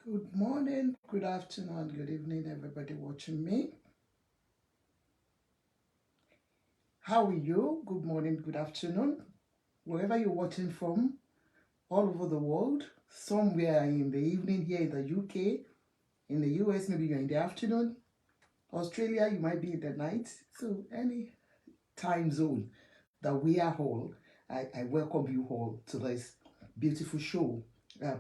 Good morning, good afternoon, good evening, everybody watching me. How are you? Good morning, good afternoon. Wherever you're watching from, all over the world, somewhere in the evening here in the UK, in the US, maybe you're in the afternoon. Australia, you might be in the night. So any time zone that we are all, I welcome you all to this beautiful show,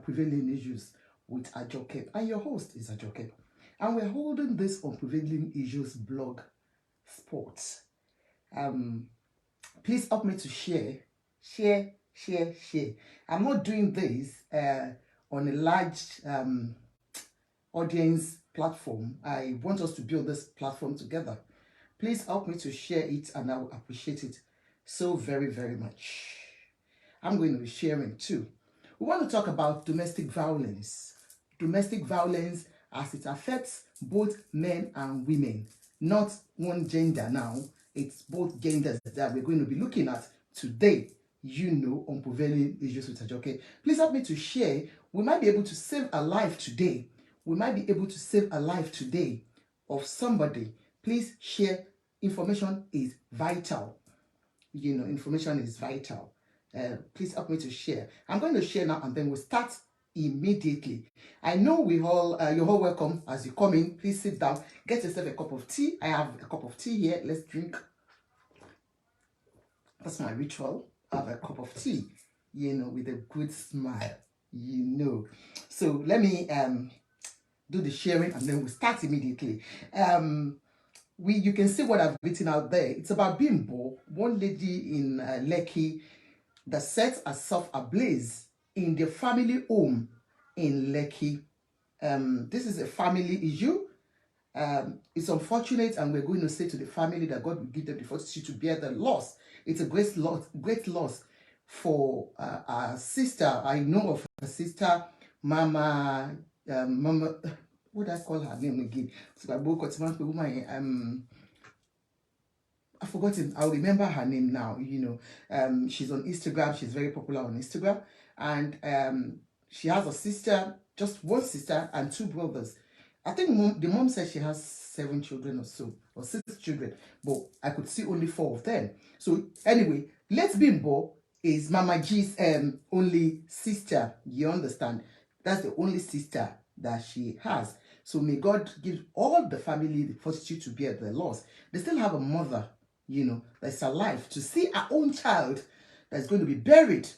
Prevailing Issues with Ajoke. And your host is Ajoke. And we're holding this on Prevailing Issues blog sports. Um, please help me to share. I'm not doing this on a large audience platform. I want us to build this platform together. Please help me to share it and I will appreciate it so very much. I'm going to be sharing too. We want to talk about domestic violence. Domestic violence as it affects both men and women, not one gender now. It's both genders that we're going to be looking at today, on Prevailing Issues with Ajoke. Please help me to share. We might be able to save a life today. We might be able to save a life today of somebody. Please share. Information is vital. Information is vital. Please help me to share. I'm going to share now and then we'll start immediately. I know you're all welcome as you come in. Please sit down, get yourself a cup of tea. I have a cup of tea here. Let's drink. That's my ritual. I have a cup of tea, with a good smile, So let me do the sharing and then we'll start immediately. You can see what I've written out there. It's about Bimbo, one lady in Lekki that sets herself ablaze in the family home in Lekki. This is a family issue. It's unfortunate, and we're going to say to the family that God will give them the fortitude to bear the loss. It's a great loss for our sister. I know of a sister, Mama, what do I call her name again? I've forgotten. I'll remember her name now. She's on Instagram. She's very popular on Instagram, and she has a sister, just one sister, and two brothers. I think the mom said she has 7 children or so, or 6 children, but I could see only 4 of them. So anyway, Let's Bimbo is Mama G's only sister. You understand? That's the only sister that she has. So may God give all the family the fortitude to bear the loss. They still have a mother, that's alive, to see her own child that's going to be buried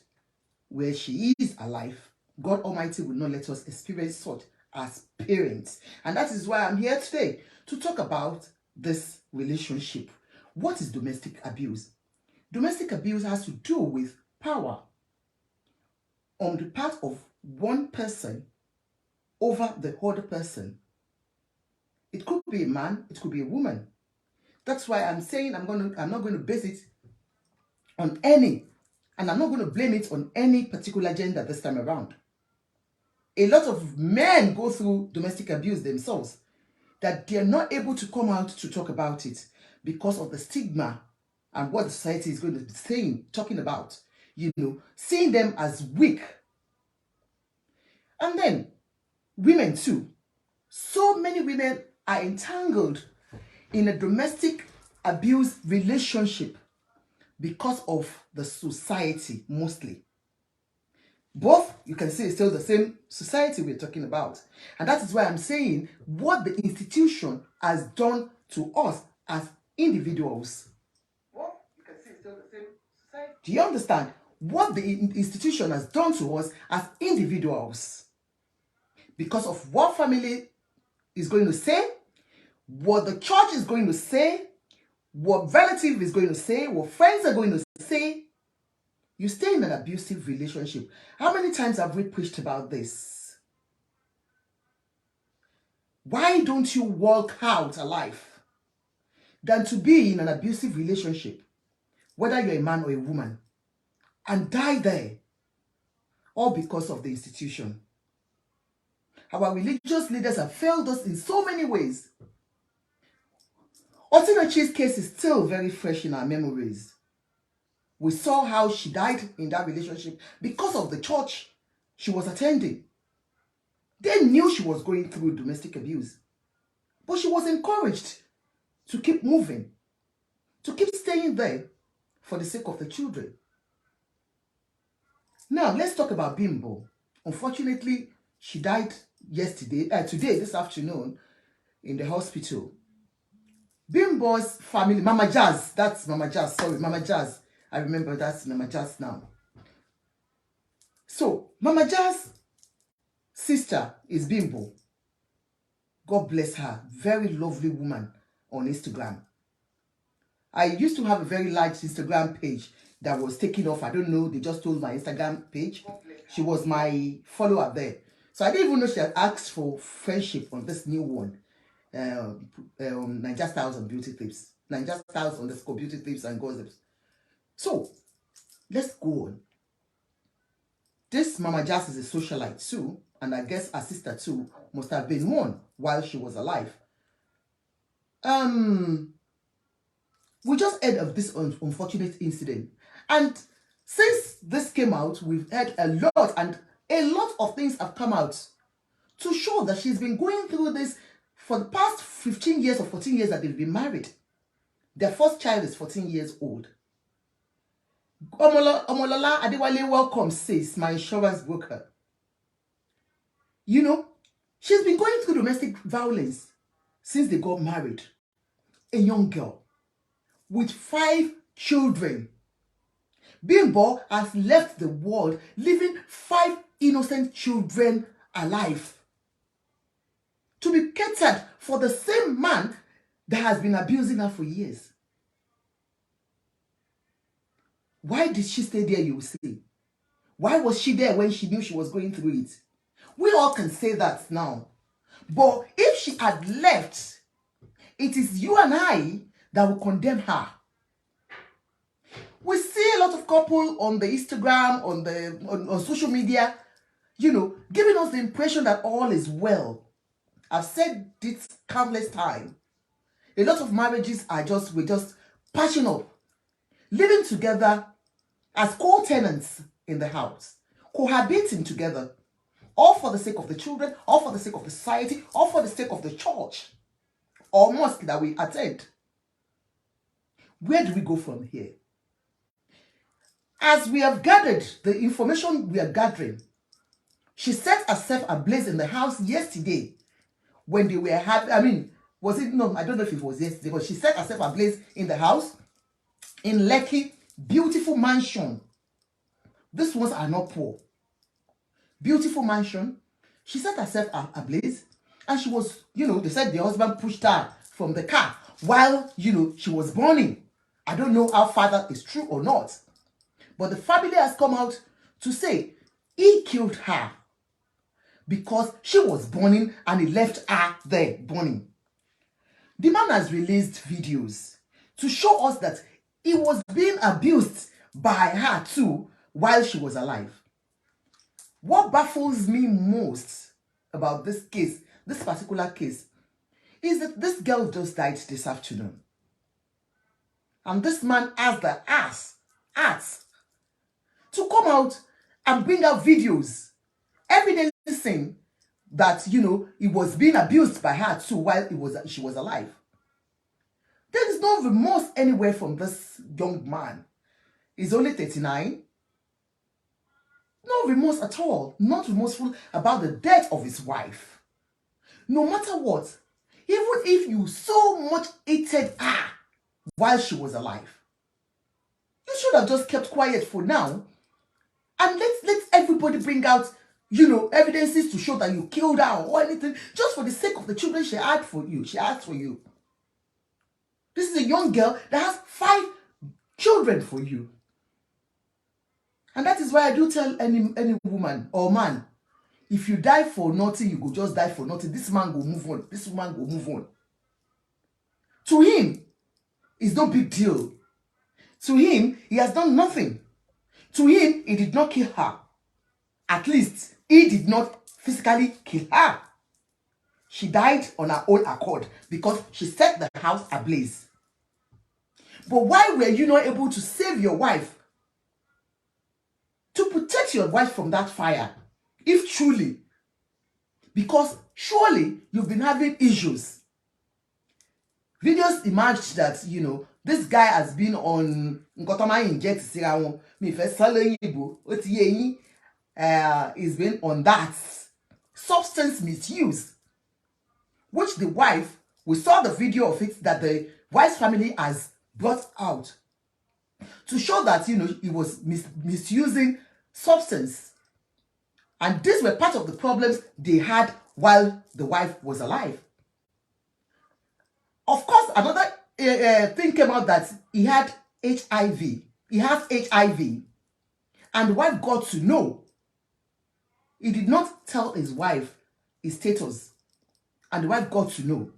where she is alive. God Almighty will not let us experience such as parents. And that is why I'm here today to talk about this relationship. What is domestic abuse? Domestic abuse has to do with power on the part of one person over the other person. It could be a man, it could be a woman. That's why I'm saying I'm not going to base it on any, and I'm not going to blame it on any particular gender this time around. A lot of men go through domestic abuse themselves, that they're not able to come out to talk about it because of the stigma and what the society is going to be talking about, seeing them as weak. And then women too. So many women are entangled in a domestic abuse relationship because of the society mostly. Both, you can see, it's still the same society we're talking about. And that is why I'm saying what the institution has done to us as individuals. Well, you can see it's still the same society. Do you understand what the institution has done to us as individuals? Because of what family is going to say, what the church is going to say, what relative is going to say, what friends are going to say, you stay in an abusive relationship. How many times have we preached about this? Why don't you walk out alive than to be in an abusive relationship, whether you're a man or a woman, and die there, all because of the institution? Our religious leaders have failed us in so many ways. Otinochi's case is still very fresh in our memories. We saw how she died in that relationship because of the church she was attending. They knew she was going through domestic abuse, but she was encouraged to keep moving, to keep staying there for the sake of the children. Now, let's talk about Bimbo. Unfortunately, she died today, this afternoon, in the hospital. Bimbo's family, Mama Jazz, that's Mama Jazz, sorry, Mama Jazz. I remember that's Mama Jazz now. So, Mama Jazz's sister is Bimbo. God bless her. Very lovely woman on Instagram. I used to have a very large Instagram page that was taken off. I don't know, they just told my Instagram page. She was my follower there. So I didn't even know she had asked for friendship on this new one. Niger Styles and Beauty Tips. Niger Styles _ Beauty Tips and Gossips. So, let's go on. This Mama Jazz is a socialite too, and I guess her sister too must have been one while she was alive. We just heard of this unfortunate incident, and since this came out, we've heard a lot, and a lot of things have come out to show that she's been going through this for the past 15 years or 14 years that they've been married. Their first child is 14 years old. Omolola Adewale, welcome, sis, my insurance broker. You know, she's been going through domestic violence since they got married. A young girl with 5 children. Bimbo has left the world leaving 5 innocent children alive to be catered for the same man that has been abusing her for years. Why did she stay there, you will say? Why was she there when she knew she was going through it? We all can say that now. But if she had left, it is you and I that will condemn her. We see a lot of couple on the Instagram, on social media, you know, giving us the impression that all is well. I've said this countless times. A lot of marriages we're just patching up, living together as co-tenants in the house, cohabiting together, all for the sake of the children, all for the sake of the society, all for the sake of the church or mosque that we attend. Where do we go from here? As we have gathered the information we are gathering, she set herself ablaze in the house yesterday when they were having, I don't know if it was yesterday, but she set herself ablaze in the house in Lekki, beautiful mansion. These ones are not poor. Beautiful mansion. She set herself ablaze, and she was, they said the husband pushed her from the car while, she was burning. I don't know how far that is true or not. But the family has come out to say he killed her because she was burning and he left her there burning. The man has released videos to show us that he was being abused by her too while she was alive. What baffles me most about this case, this particular case, is that this girl just died this afternoon. And this man has the ass to come out and bring out videos evidencing that, he was being abused by her too while she was alive. There is no remorse anywhere from this young man. He's only 39. No remorse at all. Not remorseful about the death of his wife. No matter what, even if you so much hated her while she was alive, you should have just kept quiet for now. And let everybody bring out, evidences to show that you killed her or anything, just for the sake of the children she had for you. She asked for you. This is a young girl that has 5 children for you. And that is why I do tell any woman or man, if you die for nothing, you go just die for nothing. This man will move on. This woman will move on. To him, it's no big deal. To him, he has done nothing. To him, he did not kill her. At least, he did not physically kill her. She died on her own accord because she set the house ablaze. But why were you not able to save your wife? To protect your wife from that fire, if truly because surely you've been having issues. Videos emerged that, you know, this guy has been on he's been on that substance misuse, which the wife, we saw the video of it that the wife's family has brought out to show that, you know, he was misusing substance. And these were part of the problems they had while the wife was alive. Of course, another thing came out that he had HIV. He has HIV. And the wife got to know. He did not tell his wife his status. And the wife got to know.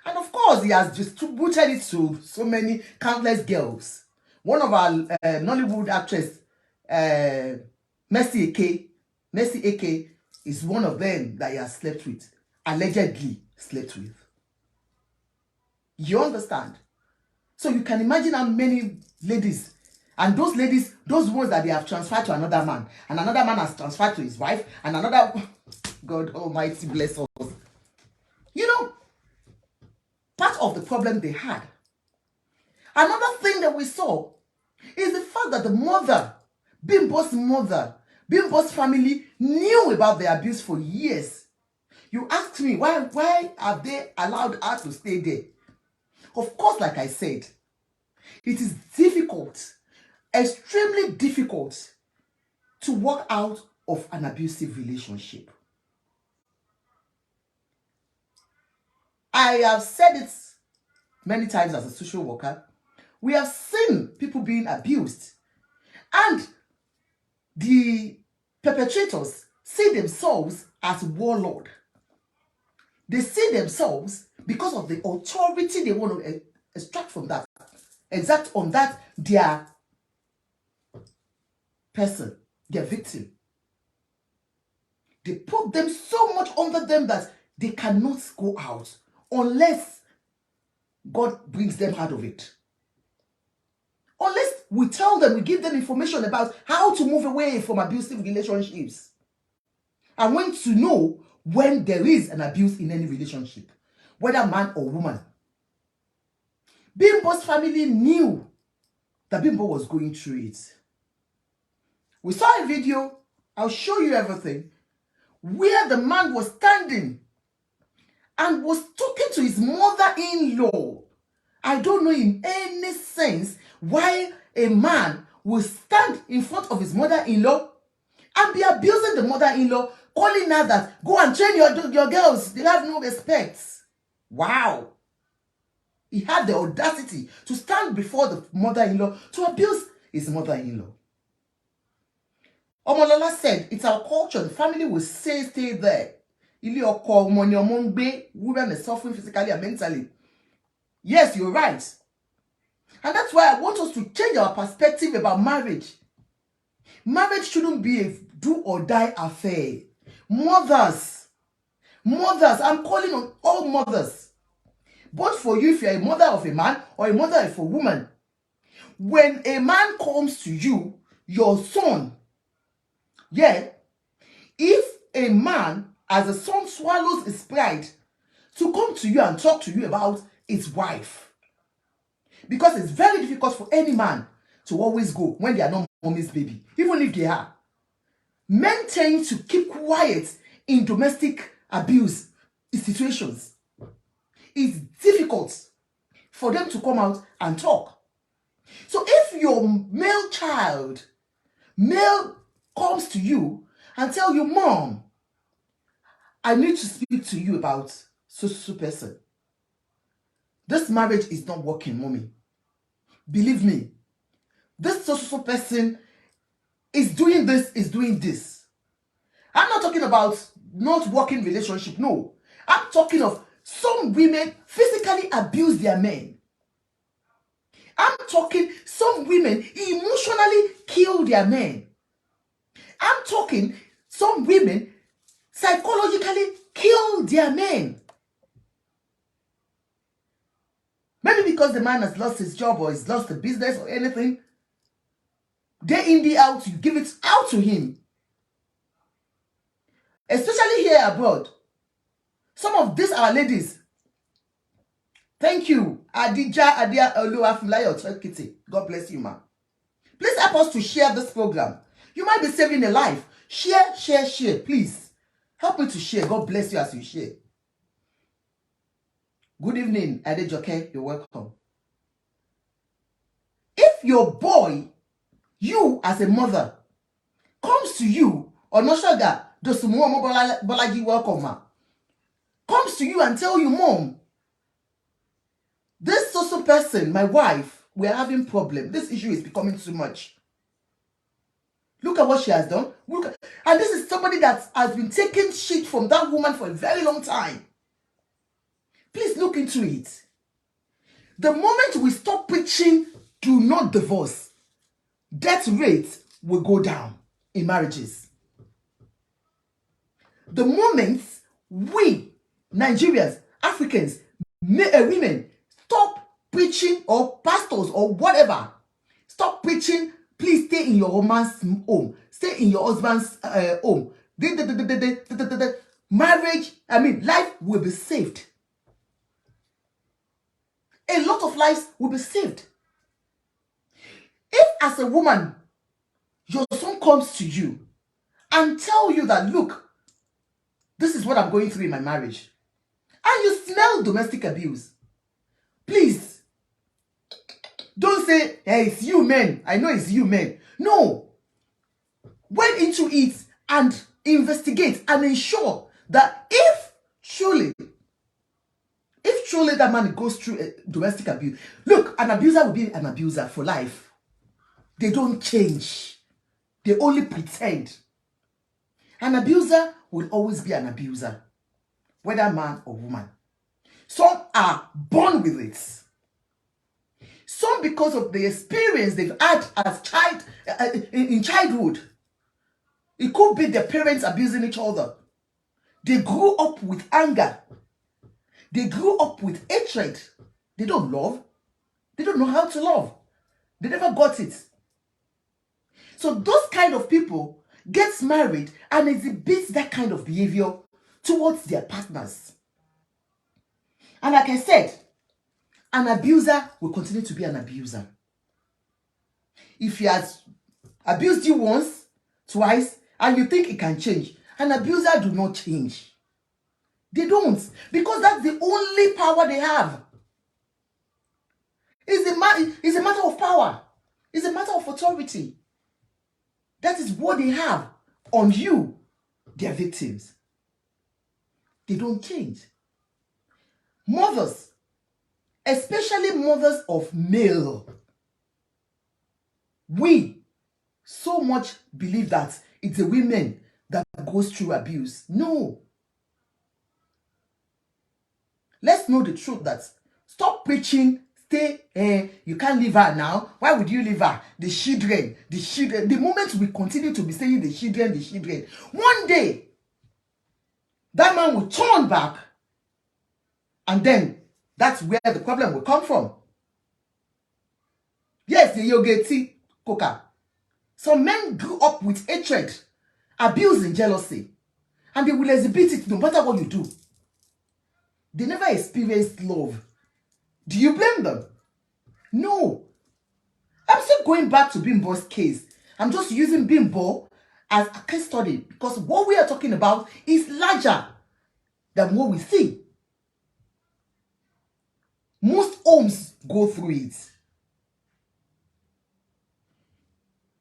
And of course, he has distributed it to so many countless girls. One of our Nollywood actress, Mercy Eke, is one of them that he has slept with. Allegedly slept with. You understand? So you can imagine how many ladies, and those ladies, those ones that they have transferred to another man, and another man has transferred to his wife, and another, God Almighty bless us. You know, part of the problem they had. Another thing that we saw is the fact that the mother, Bimbo's mother, Bimbo's family knew about the abuse for years. You ask me, why have they allowed her to stay there? Of course, like I said, it is difficult, extremely difficult to walk out of an abusive relationship. I have said it many times as a social worker. We have seen people being abused, and the perpetrators see themselves as warlord. They see themselves, because of the authority they want to extract from that, exact on that their person, their victim. They put them so much under them that they cannot go out unless God brings them out of it. Unless we tell them, we give them information about how to move away from abusive relationships and when to know when there is an abuse in any relationship, whether man or woman. Bimbo's family knew that Bimbo was going through it. We saw a video, I'll show you everything, where the man was standing and was talking to his mother-in-law. I don't know in any sense why a man will stand in front of his mother-in-law and be abusing the mother-in-law, calling her that, go and train your girls, they have no respect. Wow. He had the audacity to stand before the mother-in-law to abuse his mother-in-law. Omolola said, it's our culture, the family will say, stay there. Women are suffering physically and mentally. Yes, you're right. And that's why I want us to change our perspective about marriage. Marriage shouldn't be a do or die affair. Mothers, I'm calling on all mothers. Both for you, if you're a mother of a man or a mother of a woman. When a man comes to you, your son, if a man as a son swallows his pride to come to you and talk to you about his wife, because it's very difficult for any man to always go when they are not mommy's baby, even if they are. Men tend to keep quiet in domestic abuse situations. It's difficult for them to come out and talk. So if your male comes to you and tell you, Mom, I need to speak to you about so person. This marriage is not working, Mommy. Believe me, this so person is doing this. I'm not talking about not working relationship, no. I'm talking of some women physically abuse their men. I'm talking some women emotionally kill their men. I'm talking some women psychologically kill their men. Maybe because the man has lost his job or he's lost the business or anything. Day in, day out, you give it out to him. Especially here abroad. Some of these are ladies. Thank you, Adija Adia Oluwafumlayo Kitty. God bless you, ma. Please help us to share this program. You might be saving a life. Share, share, share, please. Help me to share. God bless you as you share. Good evening, Adejoke. You're welcome. If your boy, you as a mother, comes to you, or Noshaga, Dosumuomo Bolaji, welcome, ma, comes to you and tell you, Mom, this social person, my wife, we're having problem. This issue is becoming too much. Look at what she has done. And this is somebody that has been taking shit from that woman for a very long time. Please look into it. The moment we stop preaching, do not divorce, death rate will go down in marriages. The moment we, Nigerians, Africans, women, stop preaching, or pastors or whatever, stop preaching, please stay in your woman's home, stay in your husband's home. Marriage, life will be saved. A lot of lives will be saved. If as a woman, your son comes to you and tell you that, look, this is what I'm going through in my marriage, and you smell domestic abuse, please don't say, hey, it's you men. I know it's you men. No. Went into it and investigate and ensure that if truly that man goes through domestic abuse, look, an abuser will be an abuser for life. They don't change. They only pretend. An abuser will always be an abuser, whether man or woman. Some are born with it. Some because of the experience they've had as in childhood. It could be their parents abusing each other. They grew up with anger. They grew up with hatred. They don't love. They don't know how to love. They never got it. So those kind of people gets married and exhibits that kind of behavior towards their partners. And like I said, an abuser will continue to be an abuser. If he has abused you once, twice, and you think it can change, an abuser do not change. They don't, because that's the only power they have. It's a matter of power. It's a matter of authority. That is what they have on you, their victims. They don't change. Mothers, especially mothers of male, we so much believe that it's the women that goes through abuse. No. Let's know the truth that stop preaching, stay, you can't leave her now. Why would you leave her? The children. The moment we continue to be saying the children, one day, that man will turn back, and then that's where the problem will come from. Yes, the yogeti coca. Some men grew up with hatred, abuse, and jealousy, and they will exhibit it no matter what you do. They never experienced love. Do you blame them? No. I'm still going back to Bimbo's case. I'm just using Bimbo as a case study because what we are talking about is larger than what we see. Most homes go through it.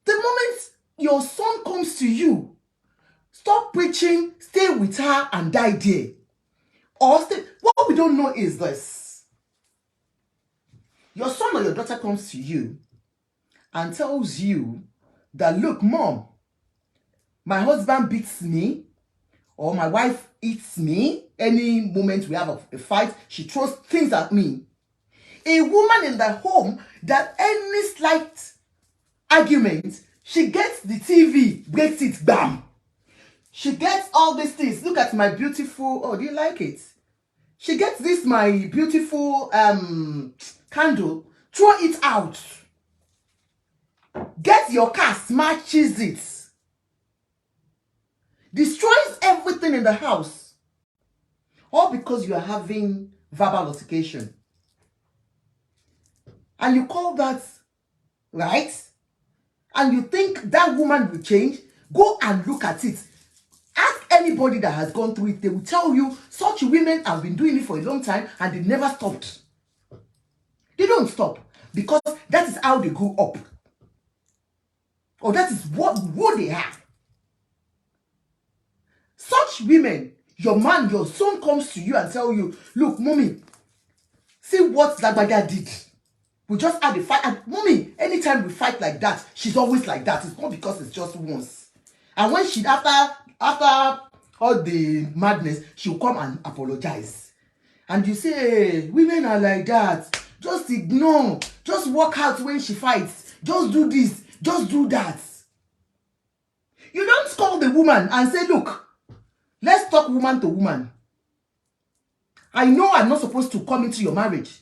The moment your son comes to you, stop preaching, stay with her and die there. Or stay. What we don't know is this. Your son or your daughter comes to you and tells you that, look, Mom, my husband beats me, or my wife eats me. Any moment we have a fight, she throws things at me. A woman in the home that any slight argument, she gets the TV, breaks it, bam. She gets all these things. Look at my beautiful, oh, do you like it? She gets this, my beautiful candle, throw it out. Get your car, smashes it. Destroys everything in the house. All because you are having verbal altercation. And you call that right? And you think that woman will change? Go and look at it. Ask anybody that has gone through it. They will tell you such women have been doing it for a long time and they never stopped. They don't stop because that is how they grew up. Or that is who they are. Such women, your man, your son comes to you and tell you, look, mommy, see what that bagger did. We just had a fight. And mommy, anytime we fight like that, she's always like that. It's not because it's just once. And when she, after all the madness, she'll come and apologize. And you say, hey, women are like that. Just ignore. Just walk out when she fights. Just do this. Just do that. You don't call the woman and say, look, let's talk woman to woman. I know I'm not supposed to come into your marriage.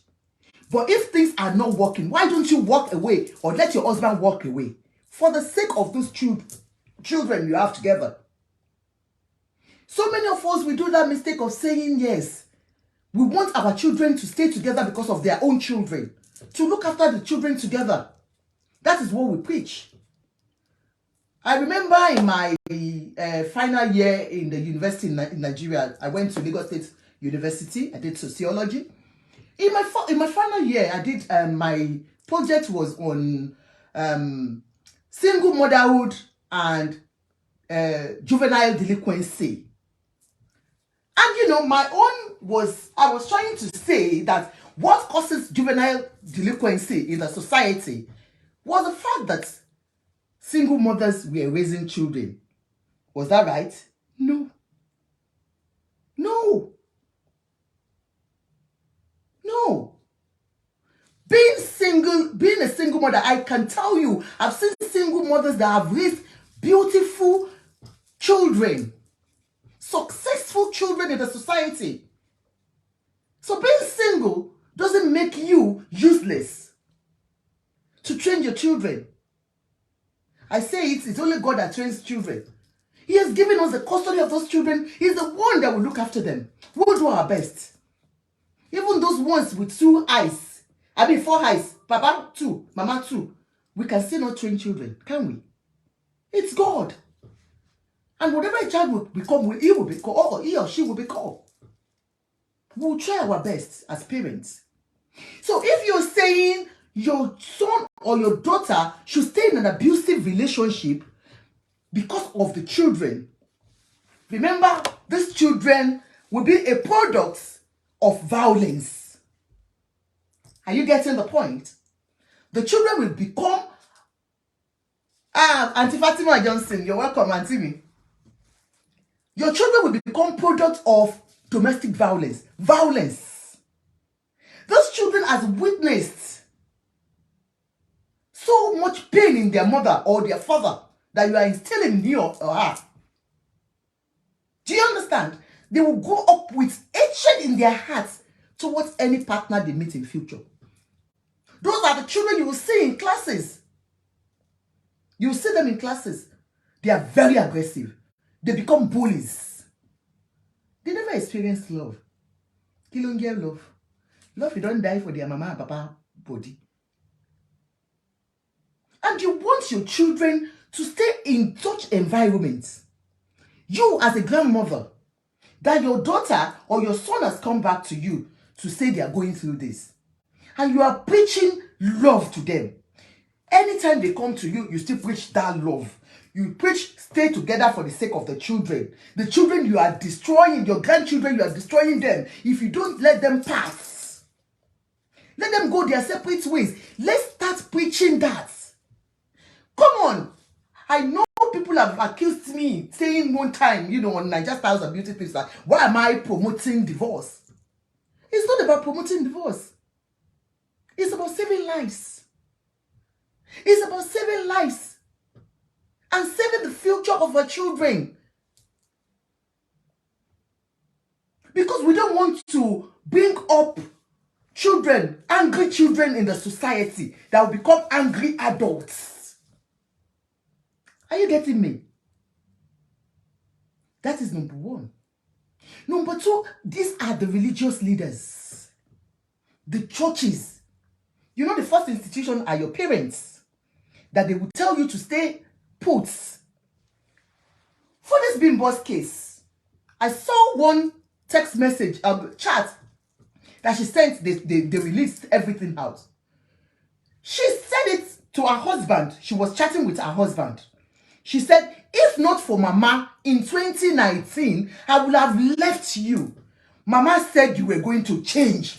But if things are not working, why don't you walk away or let your husband walk away? For the sake of those children you have together. So many of us, we do that mistake of saying yes. We want our children to stay together because of their own children. To look after the children together. That is what we preach. I remember in my final year in the university in Nigeria, I went to Lagos State University. I did sociology. In my final year, I did my project was on single motherhood and juvenile delinquency. And you know, my own was, I was trying to say that what causes juvenile delinquency in the society was the fact that single mothers were raising children. Was that right? No. No. No. Being a single mother, I can tell you, I've seen single mothers that have raised beautiful children, successful children in the society. So being single doesn't make you useless to train your children. I say it's only God that trains children. He has given us the custody of those children. He's the one that will look after them. We'll do our best. Even those ones with 2 eyes, 4 eyes, Papa 2, Mama 2, we can still not train children, can we? It's God. And whatever a child will become, he will become, or he or she will become. We'll try our best as parents. So if you're saying your son or your daughter should stay in an abusive relationship because of the children, remember, these children will be a product of violence. Are you getting the point? The children will become Auntie Fatima Johnson, you're welcome, Auntie me. Your children will become product of domestic violence. Violence. Those children have witnessed so much pain in their mother or their father that you are instilling in you or her. Do you understand? They will grow up with hatred in their hearts towards any partner they meet in future. Those are the children you will see in classes. You will see them in classes. They are very aggressive. They become bullies. They never experience love. They don't get love. Love, you don't die for their mama and papa body. And you want your children to stay in such environments. You as a grandmother, that your daughter or your son has come back to you to say they are going through this. And you are preaching love to them. Anytime they come to you, you still preach that love. You preach stay together for the sake of the children. The children you are destroying, your grandchildren, you are destroying them. If you don't let them pass, let them go their separate ways. Let's start preaching that. Come on. I know people have accused me saying one time, you know, on Niger Styles and Beauty Tips, like, why am I promoting divorce? It's not about promoting divorce. It's about saving lives. It's about saving lives and saving the future of our children. Because we don't want to bring up children, angry children in the society that will become angry adults. Are you getting me? That is number one. Number two, these are the religious leaders, the churches. You know, the first institution are your parents, that they will tell you to stay put. For this Bimbo's case, I saw one text message, chat that she sent. They released everything out. She said it to her husband. She was chatting with her husband. She said, if not for Mama in 2019, I would have left you. Mama said you were going to change.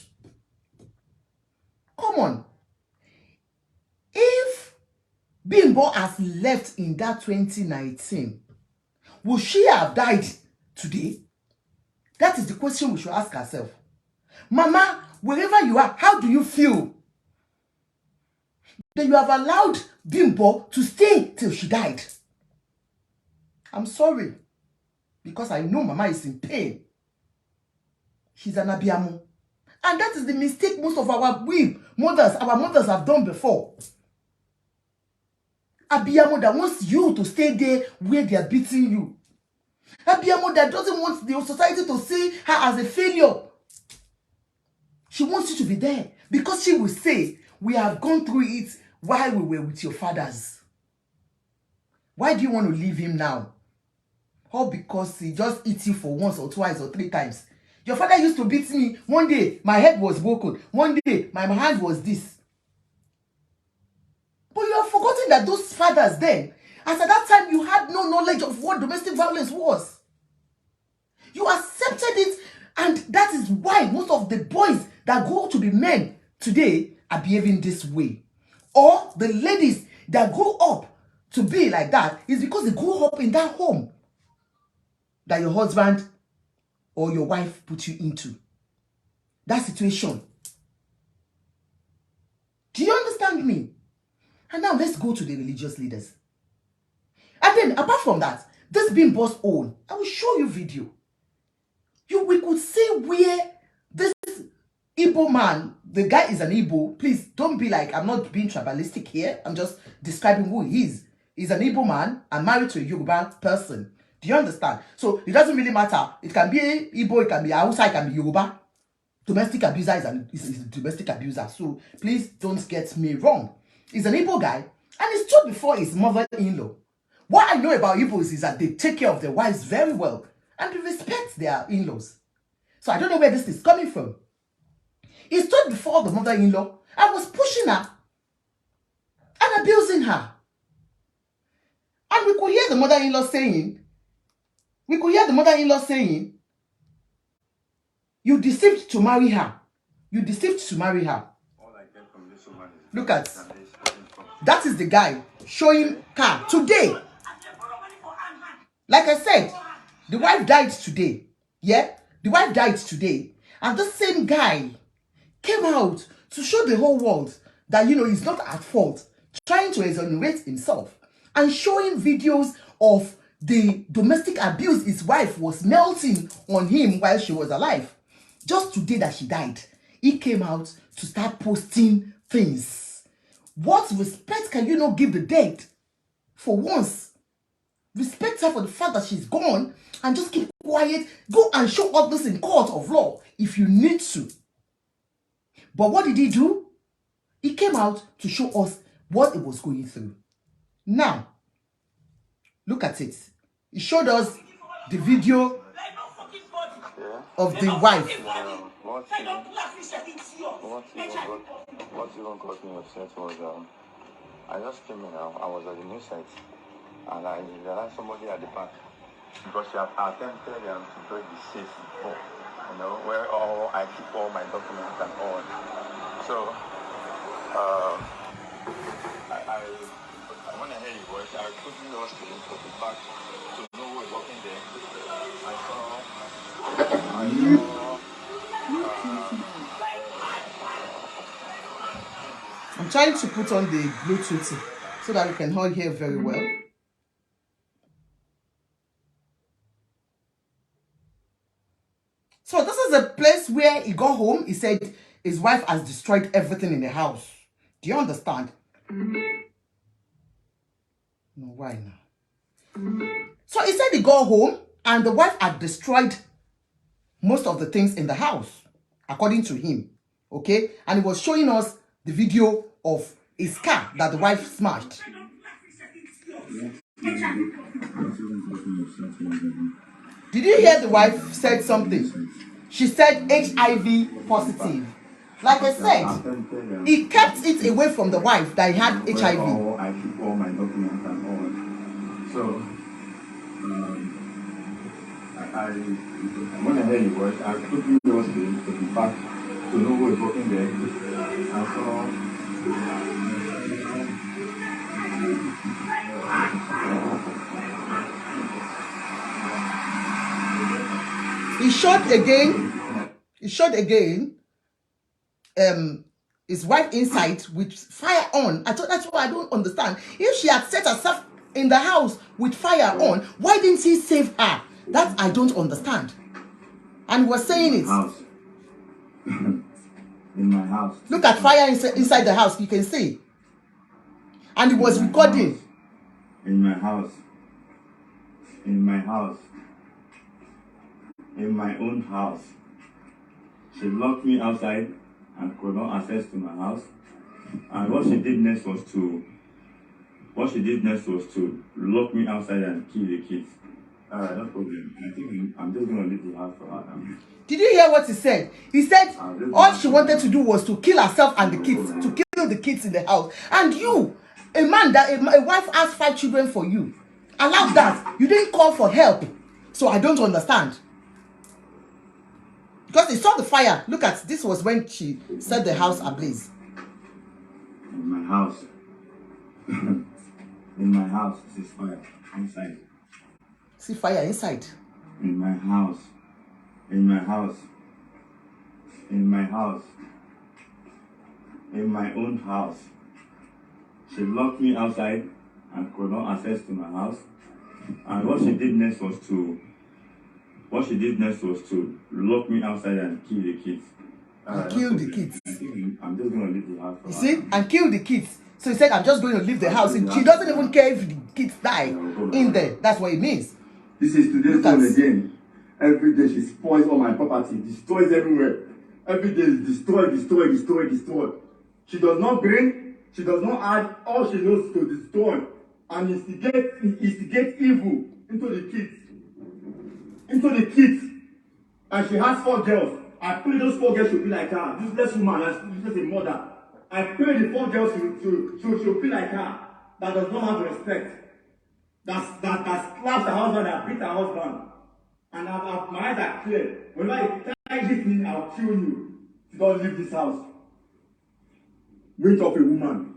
Come on. If Bimbo has left in that 2019, will she have died today? That is the question we should ask ourselves. Mama, wherever you are, how do you feel that you have allowed Bimbo to stay till she died? I'm sorry, because I know Mama is in pain. She's an abiyamo. And that is the mistake most of our mothers have done before. Abiyamo that wants you to stay there where they are beating you. Abiyamo that doesn't want the society to see her as a failure. She wants you to be there because she will say, we have gone through it while we were with your fathers. Why do you want to leave him now? Or because he just eats you for once or twice or three times. Your father used to beat me. One day, my head was broken. One day, my hand was this. But you have forgotten that those fathers then, as at that time, you had no knowledge of what domestic violence was. You accepted it, and that is why most of the boys that grow to be men today are behaving this way. Or the ladies that grow up to be like that is because they grew up in that home that your husband or your wife put you into. That situation. Do you understand me? And now let's go to the religious leaders. And then apart from that, this Bimbo's own, I will show you video. We could see where this Igbo man, the guy is an Igbo. Please don't be like, I'm not being tribalistic here. I'm just describing who he is. He's an Igbo man and married to a Yoruba person. Do you understand? So it doesn't really matter. It can be Igbo, it can be Hausa, it can be Yoruba. Domestic abuser is a domestic abuser. So please don't get me wrong. He's an Igbo guy and he stood before his mother-in-law. What I know about Igbos is that they take care of their wives very well and they respect their in-laws. So I don't know where this is coming from. He stood before the mother-in-law and was pushing her and abusing her. And we could hear the mother-in-law saying, you deceived to marry her. You deceived to marry her. Look at, that is the guy showing car today. Like I said, the wife died today. Yeah? The wife died today. And the same guy came out to show the whole world that, he's not at fault, trying to exonerate himself and showing videos of the domestic abuse his wife was melting on him while she was alive. Just today that she died, he came out to start posting things. What respect can you not give the dead? For once, respect her for the fact that she's gone and just keep quiet. Go and show all this in court of law if you need to. But what did he do? He came out to show us what it was going through. Now, look at it. He showed us the video of the wife. What even got me upset was I just came in now. I was at the news site and I realized somebody at the back because she had attempted to break the safe before, where I keep all my documents and all. So when I heard your voice, I quickly rushed to the back to know who was walking there. I'm trying to put on the Bluetooth so that we can all hear very well. So this is a place where he got home. He said his wife has destroyed everything in the house. Do you understand? No, why now? So he said he got home and the wife had destroyed most of the things in the house, according to him. Okay? And he was showing us the video of his car that the wife smashed. Did you hear the wife said something? She said HIV positive. Like I said, he kept it away from the wife that he had HIV. I keep all my documents and all. So, when I heard the voice, I quickly rushed to the back to know who was working there. And so, he shot again. He shot again. His wife inside with fire on. I thought that's why I don't understand. If she had set herself in the house with fire on, why didn't he save her? That I don't understand. And he was saying it. House. In my house. Look at fire inside the house. You can see. And he was recording. In my house. In my house. In my own house. She locked me outside and could not access to my house. And what she did next was to lock me outside and kill the kids. No problem. I think I'm just gonna leave the house for her now. Did you hear what he said? He said all she wanted to do was to kill herself and the kids, to kill the kids in the house. And you, a man that a wife has 5 children for you, allowed that. You didn't call for help. So I don't understand. Because they saw the fire. Look at this was when she set the house ablaze. In my house. In my house, this is fire inside. See fire inside. In my house. In my house. In my house. In my own house. She locked me outside and could not access to my house. And what she did next was to lock me outside and kill the kids. And kill the kids. I think I'm just gonna leave the house for You her. see? And kill the kids. So he said, I'm just going to leave the house. And she doesn't even care if the kids die in there. That's what it means. This is today's one again. Every day she spoils all my property, destroys everywhere. Every day is destroy. She does not bring, she does not add. All she knows to destroy and instigate evil into the kids. And she has 4 girls. I pray those 4 girls should be like her. Useless woman, useless a mother. I pray the 4 girls should be like her. That does not have respect. That slaps her husband, that beats her husband. And my eyes are clear. When I tie this thing, I'll kill you. You don't leave this house. Wait up a woman.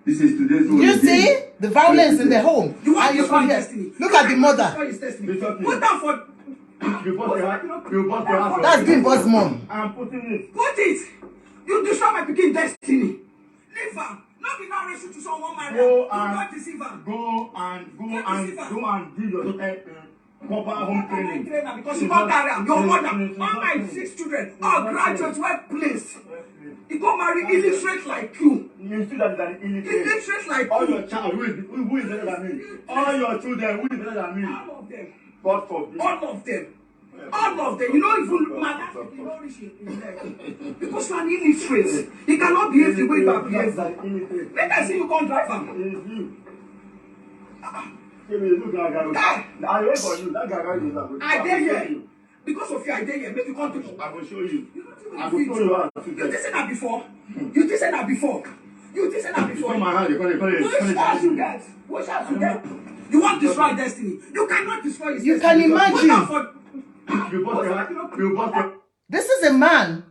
This is today's one. You see the violence in the home. You want And you destroy could hear. destiny. Look at the mother. Put down for. You bought the house. That's Bimbo's mom. I'm putting it. Put it. You destroy my picking destiny. Leave her. Not be now race you to someone married. Go not deceive her. Go and do your proper home training. Because you can't carry am. Your mother, all my 6 children, all graduates, workplace. You go marry illiterate like you. You see that illiterate. Illiterate like All you. your child, who is better than me? All your children, who is better than me? All of them. God forbid. All of them. All of them. You don't even matter. You don't reach in leg. Because you are an illiterate. You cannot behave the way you are behaving. Let us see you can't drive am. It is you. Look like I wait for you. That guy is I dare here. Because of you, I dare here. Make you come to me. I will show you. I You will show you how to You do did that before. You did that before. You did that before. Come my hand, you call it. Which house you get? Which house you get? You want to destroy destiny. You cannot destroy his You destiny. can imagine. Put down for. You bought This is a man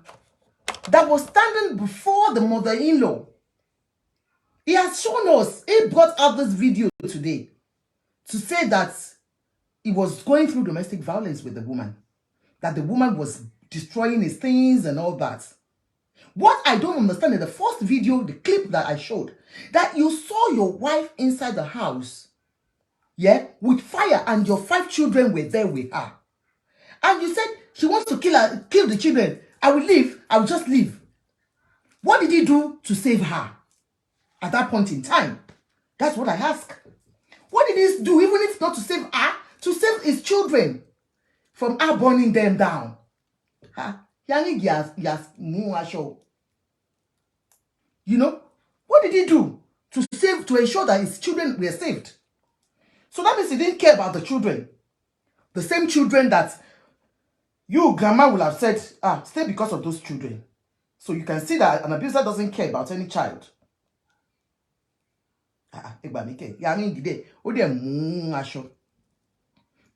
that was standing before the mother-in-law. He has shown us, he brought out this video today to say that he was going through domestic violence with the woman. That the woman was destroying his things and all that. What I don't understand in the first video, the clip that I showed, that you saw your wife inside the house, yeah, with fire, and your 5 children were there with her. And you said she wants to kill the children. I will leave. I will just leave. What did he do to save her at that point in time? That's what I ask. What did he do, even if not to save her, to save his children from her burning them down. You know, what did he do to ensure that his children were saved? So that means he didn't care about the children. The same children that you, grandma, will have said, stay because of those children. So you can see that an abuser doesn't care about any child.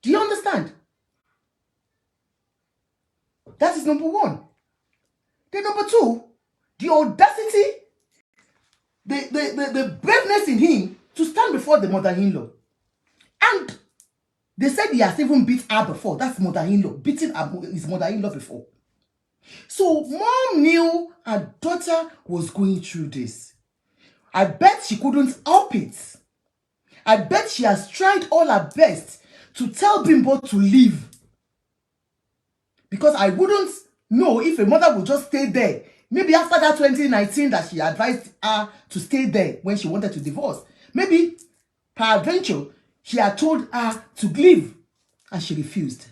Do you understand? That is number one. Then number two, the audacity, the braveness in him to stand before the mother-in-law. And they said he has even beat her before. That's mother-in-law, beating his mother-in-law before. So mom knew her daughter was going through this. I bet she couldn't help it. I bet she has tried all her best to tell Bimbo to leave. Because I wouldn't know if a mother would just stay there. Maybe after that 2019 that she advised her to stay there when she wanted to divorce. Maybe, peradventure, she had told her to leave and she refused.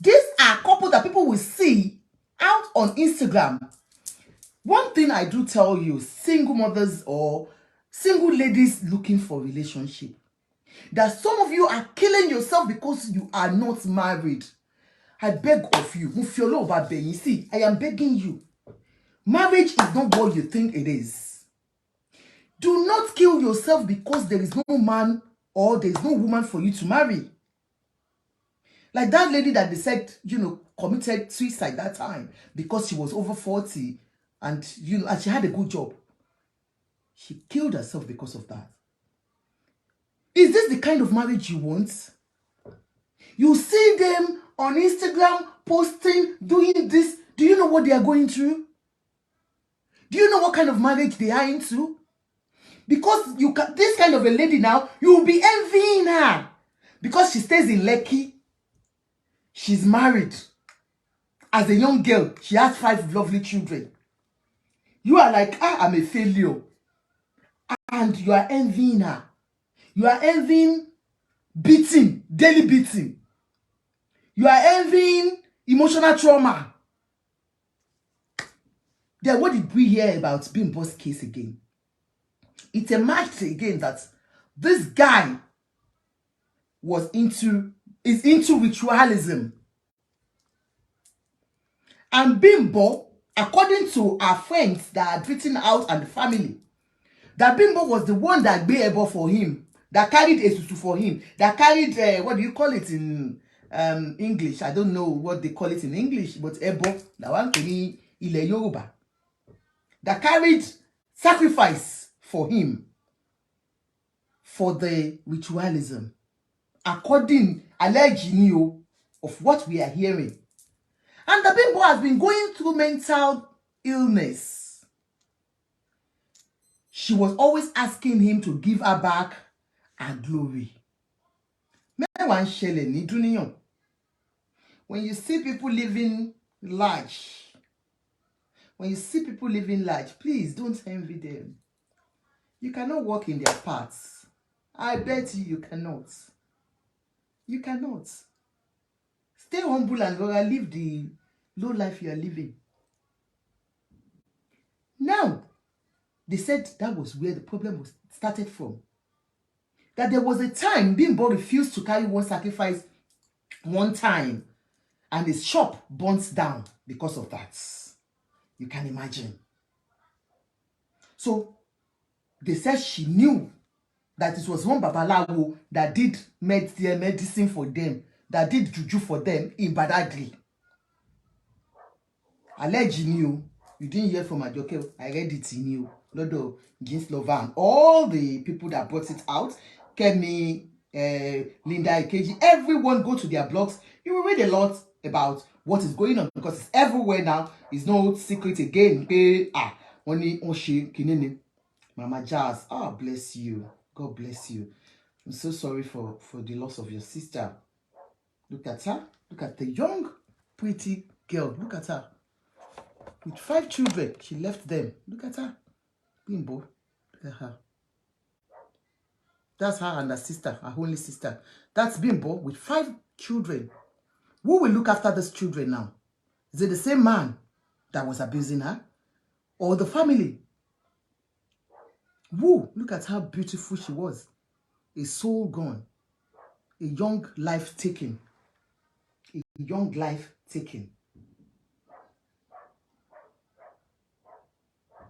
These are couples that people will see out on Instagram. One thing I do tell you, single mothers or single ladies looking for a relationship, that some of you are killing yourself because you are not married. I beg of you, see, I am begging you. Marriage is not what you think it is. Do not kill yourself because there is no man or there is no woman for you to marry. Like that lady that they said, committed suicide that time because she was over 40 and, and she had a good job. She killed herself because of that. Is this the kind of marriage you want? You see them on Instagram posting, doing this. Do you know what they are going through? Do you know what kind of marriage they are into? Because this kind of a lady now, you will be envying her. Because she stays in Lekki. She's married. As a young girl, she has 5 lovely children. You are like, I'm a failure. And you are envying her. You are envying beating, daily beating. You are envying emotional trauma. Then what did we hear about Bimbo's case again? It emerged again that this guy is into ritualism. And Bimbo, according to our friends that had written out and the family, that Bimbo was the one that made ebo for him, that carried esusu for him, that carried, what do you call it in English? I don't know what they call it in English, but ebo, that one to me, ile Yoruba. That carried sacrifice for him, for the ritualism, according, allegedly, of what we are hearing. And the Bimbo has been going through mental illness. She was always asking him to give her back her glory. When you see people living large, please don't envy them. You cannot walk in their paths. I bet you cannot. You cannot. Stay humble and live the low life you are living. Now, they said that was where the problem started from. That there was a time Bimbo refused to carry one sacrifice one time and his shop burnt down because of that. You can imagine. So, they said she knew that it was one Babalawo that did medicine for them, that did juju for them in Badagry. Allegedly, you didn't hear from Ajoke. I read it in you. Lodo, Jeans Lover, and all the people that brought it out. Kemi, Linda Ikeji, everyone go to their blogs. You will read a lot about what is going on because it's everywhere now. It's no secret again. Mama Jazz, bless you. God bless you. I'm so sorry for the loss of your sister. Look at her. Look at the young, pretty girl. Look at her. With 5 children, she left them. Look at her. Bimbo. Look at her. That's her and her sister, her only sister. That's Bimbo with 5 children. Who will look after these children now? Is it the same man that was abusing her? Or the family? Woo, look at how beautiful she was. A soul gone. A young life taken. A young life taken.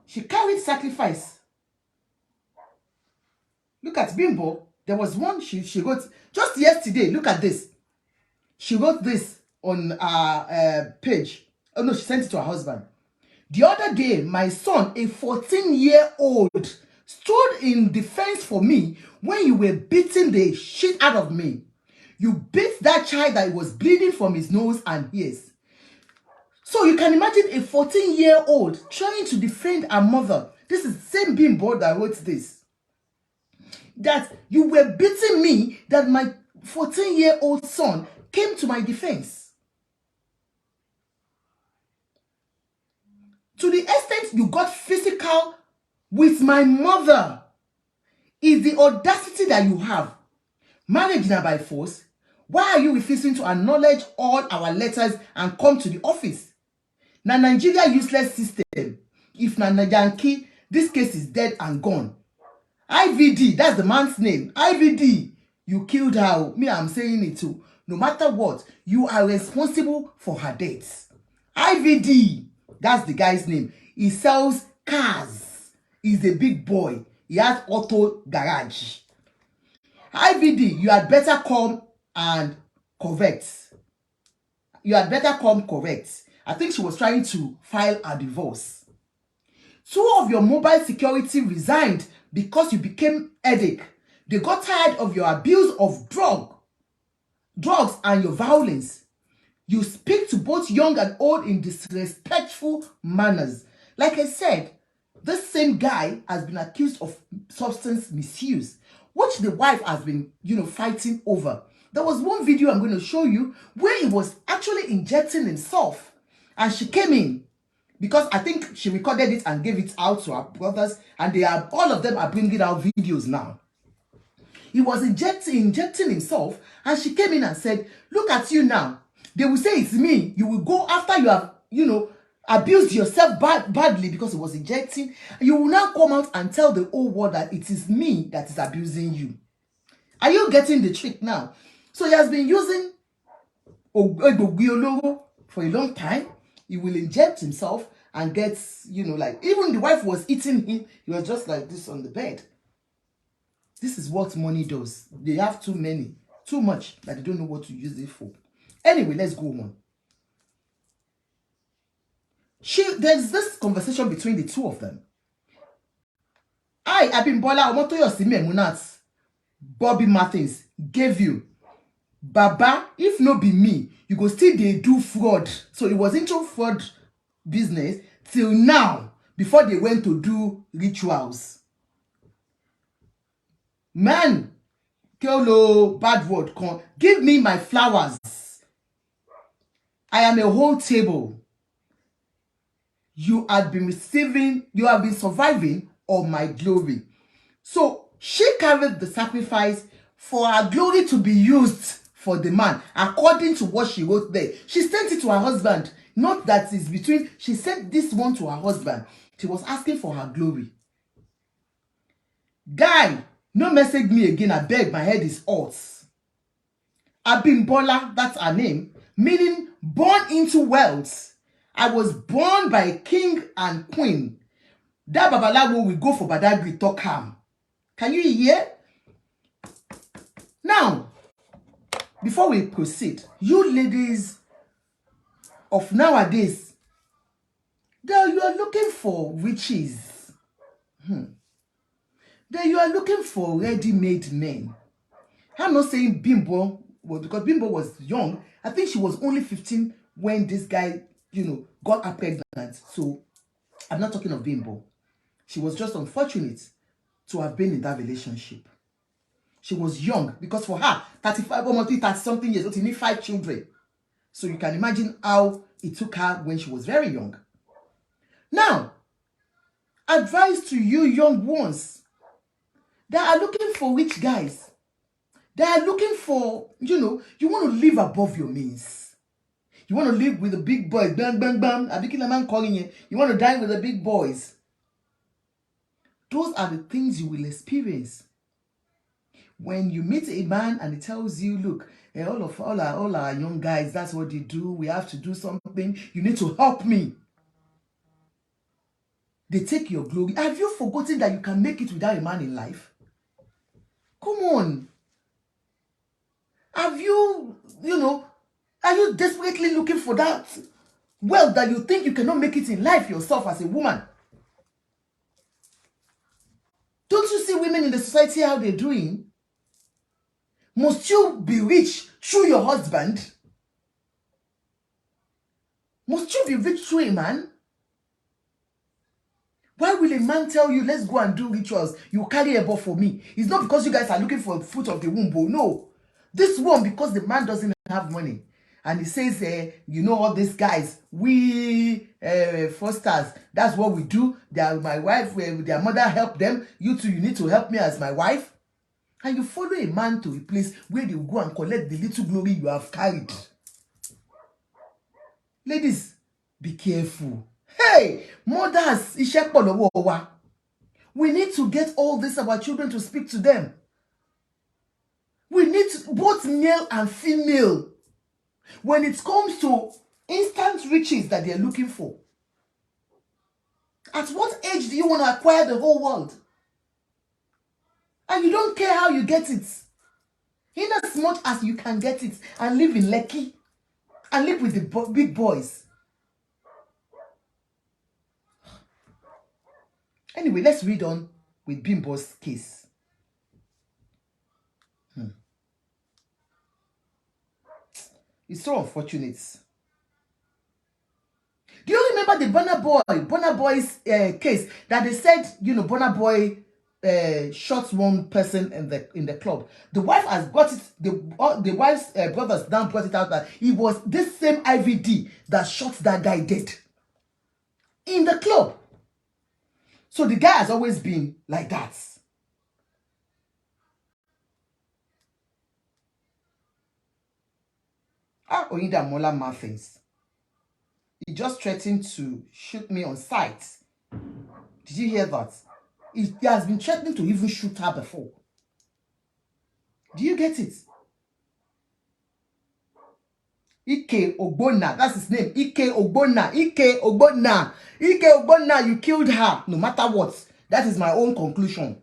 She carried sacrifice. Look at Bimbo. There was one she wrote just yesterday. Look at this. She wrote this on her page. Oh no, she sent it to her husband. The other day, my son, a 14-year-old, stood in defense for me when you were beating the shit out of me. You beat that child that was bleeding from his nose and ears. So you can imagine a 14-year-old trying to defend her mother. This is the same Bimbo that wrote this. That you were beating me, that my 14-year-old son came to my defense. To the extent you got physical with my mother is the audacity that you have. Marriage now by force. Why are you refusing to acknowledge all our letters and come to the office? Now Nigeria useless system. If na Yankee, this case is dead and gone. IVD, that's the man's name. IVD, you killed her. Me, I'm saying it too. No matter what, you are responsible for her death. IVD, that's the guy's name. He sells cars. He's a big boy. He has auto garage. IVD, you had better come and correct. You had better come correct. I think she was trying to file a divorce. 2 of your mobile security resigned because you became headache. They got tired of your abuse of drugs and your violence. You speak to both young and old in disrespectful manners. Like I said, this same guy has been accused of substance misuse, which the wife has been, fighting over. There was one video I'm going to show you where he was actually injecting himself. And she came in because I think she recorded it and gave it out to her brothers. And all of them are bringing out videos now. He was injecting himself, and she came in and said, look at you now. They will say it's me. You will go after you have, abused yourself badly because it was injecting. You will now come out and tell the whole world that it is me that is abusing you. Are you getting the trick now? So he has been using Ogbogioloro for a long time. He will inject himself and gets, even the wife was eating him. He was just like this on the bed. This is what money does. They have too much that they don't know what to use it for. Anyway, let's go on. There's this conversation between the 2 of them. Abimbola Omotoyosi Memunat, Bobby Martins gave you. Baba, if no be me, you go still they do fraud. So it was into fraud business till now, before they went to do rituals. Man, Keolo, bad word, give me my flowers. I am a whole table. You have been surviving on my glory. So she carried the sacrifice for her glory to be used for the man, according to what she wrote there. She sent it to her husband. Not that it's between, she sent this one to her husband. She was asking for her glory. Guy, no message me again, I beg, my head is hot. Abimbola, that's her name, meaning born into wealth. I was born by a king and queen. That Babalawo will go for Badagry Tokam. Can you hear? Now, before we proceed, you ladies of nowadays, you are looking for riches. You are looking for ready-made men. I'm not saying Bimbo, because Bimbo was young. I think she was only 15 when this guy, got her pregnant. So I'm not talking of Bimbo. She was just unfortunate to have been in that relationship. She was young because for her, 35 or 30 something years old, she need 5 children. So you can imagine how it took her when she was very young. Now, advice to you young ones that are looking for rich guys. They are looking for, you want to live above your means. You want to live with the big boys. Bang, bang, bang. Abikila man calling you. You want to dine with the big boys. Those are the things you will experience. When you meet a man and he tells you, look, all our young guys, that's what they do. We have to do something. You need to help me. They take your glory. Have you forgotten that you can make it without a man in life? Come on. Have you, are you desperately looking for that wealth that you think you cannot make it in life yourself as a woman? Don't you see women in the society how they're doing? Must you be rich through your husband? Must you be rich through a man? Why will a man tell you, let's go and do rituals? You carry a ball for me. It's not because you guys are looking for the fruit of the womb. No. This one, because the man doesn't have money. And he says, all these guys, we fosters, that's what we do. They are my wife, their mother helped them. You too, you need to help me as my wife. And you follow a man to a place where they will go and collect the little glory you have carried. Ladies, be careful. Hey, mothers, we need to get all this of our children to speak to them. We need to, both male and female, when it comes to instant riches that they're looking for. At what age do you want to acquire the whole world? And you don't care how you get it. In as much as you can get it and live in Lekki and live with the big boys. Anyway, let's read on with Bimbo's case. It's so unfortunate. Do you remember the Burna Boy's case that they said, Burna Boy shot one person in the club? The wife has brought it. The wife's brothers now brought it out that it was this same IVD that shot that guy dead in the club. So the guy has always been like that. Oyinda Mola Martins. He just threatened to shoot me on sight. Did you hear that? He has been threatening to even shoot her before. Do you get it? Ike Ogbonna, that's his name. Ike Ogbonna. Ike Ogbonna. Ike Ogbonna, you killed her, no matter what. That is my own conclusion.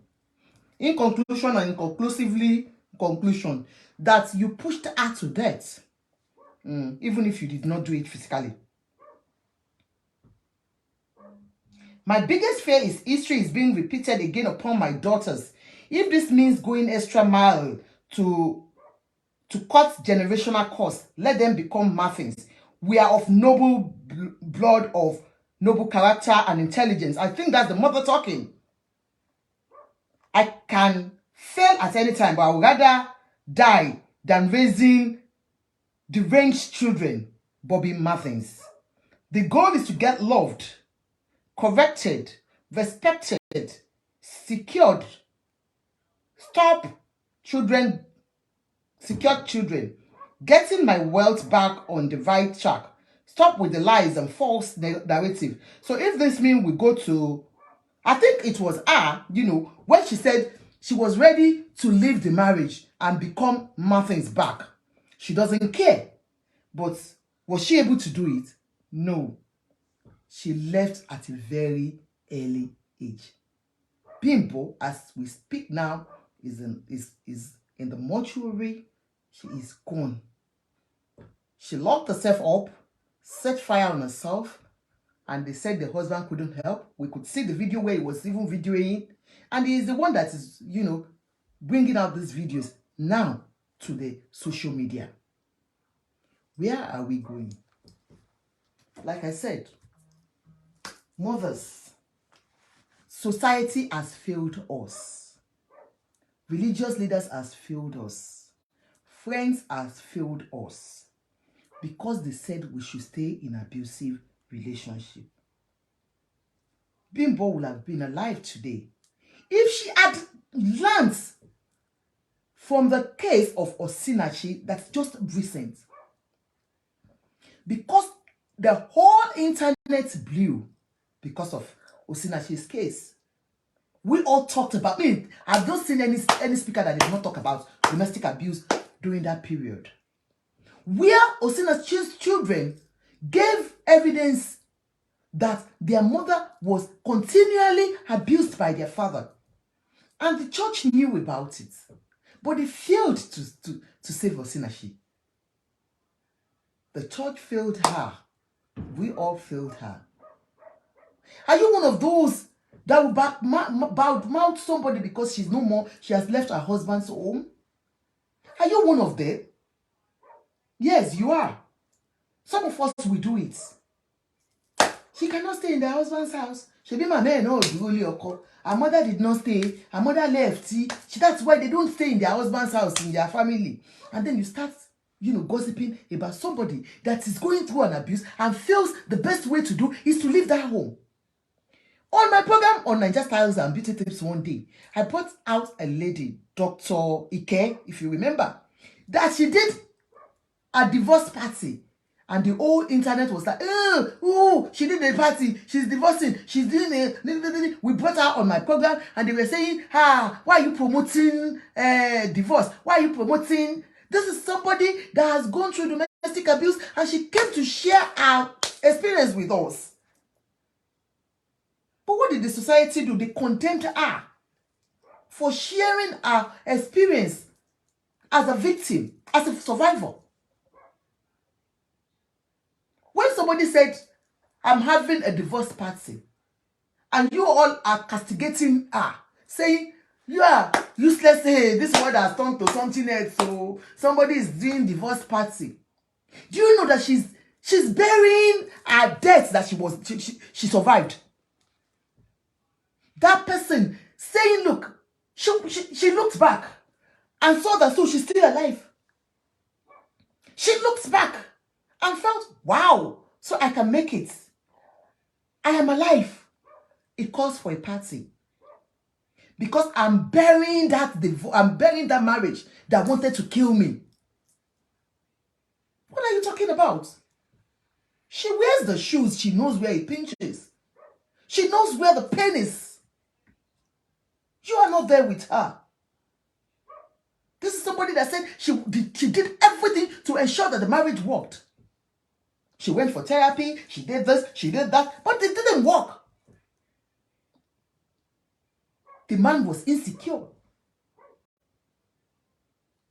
In conclusion and inconclusively conclusion, that you pushed her to death. Even if you did not do it physically. My biggest fear is history is being repeated again upon my daughters. If this means going extra mile to cut generational costs, let them become Martins. We are of noble blood, of noble character and intelligence. I think that's the mother talking. I can fail at any time, but I would rather die than raising deranged children, Bobby Martins. The goal is to get loved, corrected, respected, secured. Stop children, secured children. Getting my wealth back on the right track. Stop with the lies and false narrative. So if this means we go to, I think it was her, when she said she was ready to leave the marriage and become Martins back. She doesn't care. But was she able to do it? No. She left at a very early age. Bimbo, as we speak now, is in the mortuary. She is gone. She locked herself up, set fire on herself, and they said the husband couldn't help. We could see the video where he was even videoing, and he is the one that is, bringing out these videos now to the social media. Where are we going? Like I said, mothers, society has failed us. Religious leaders has failed us. Friends has failed us. Because they said we should stay in abusive relationship. Bimbo would have been alive today if she had learned from the case of Osinachi that's just recent. Because the whole internet blew because of Osinachi's case. We all talked about it. I've not seen any speaker that did not talk about domestic abuse during that period. Where Osinachi's children gave evidence that their mother was continually abused by their father. And the church knew about it. But they failed to save Osinachi. The church failed her. We all failed her. Are you one of those that will badmouth somebody because she's no more, she has left her husband's home? Are you one of them? Yes, you are. Some of us will do it. She cannot stay in the husband's house. She be my man, no, her mother did not stay. Her mother left. That's why they don't stay in their husband's house, in their family. And then you start, gossiping about somebody that is going through an abuse and feels the best way to do is to leave that home. On my program on Niger Styles and Beauty Tips one day, I brought out a lady, Dr. Ike, if you remember, that she did a divorce party. And the whole internet was like, oh, she did a party, she's divorcing, she's doing a... We brought her on my program and they were saying, why are you promoting divorce? Why are you promoting... This is somebody that has gone through domestic abuse and she came to share her experience with us. But what did the society do? They condemned her for sharing her experience as a victim, as a survivor. When somebody said, I'm having a divorce party, and you all are castigating her, saying, you are useless, hey, this word has turned to something else, so somebody is doing divorce party. Do you know that she's burying her death that she survived? That person saying, look, she looked back and saw that so she's still alive. She looked back and felt, wow, so I can make it. I am alive. It calls for a party. Because I'm burying that marriage that wanted to kill me. What are you talking about? She wears the shoes. She knows where it pinches. She knows where the pain is. You are not there with her. This is somebody that said she did everything to ensure that the marriage worked. She went for therapy. She did this. She did that. But it didn't work. The man was insecure.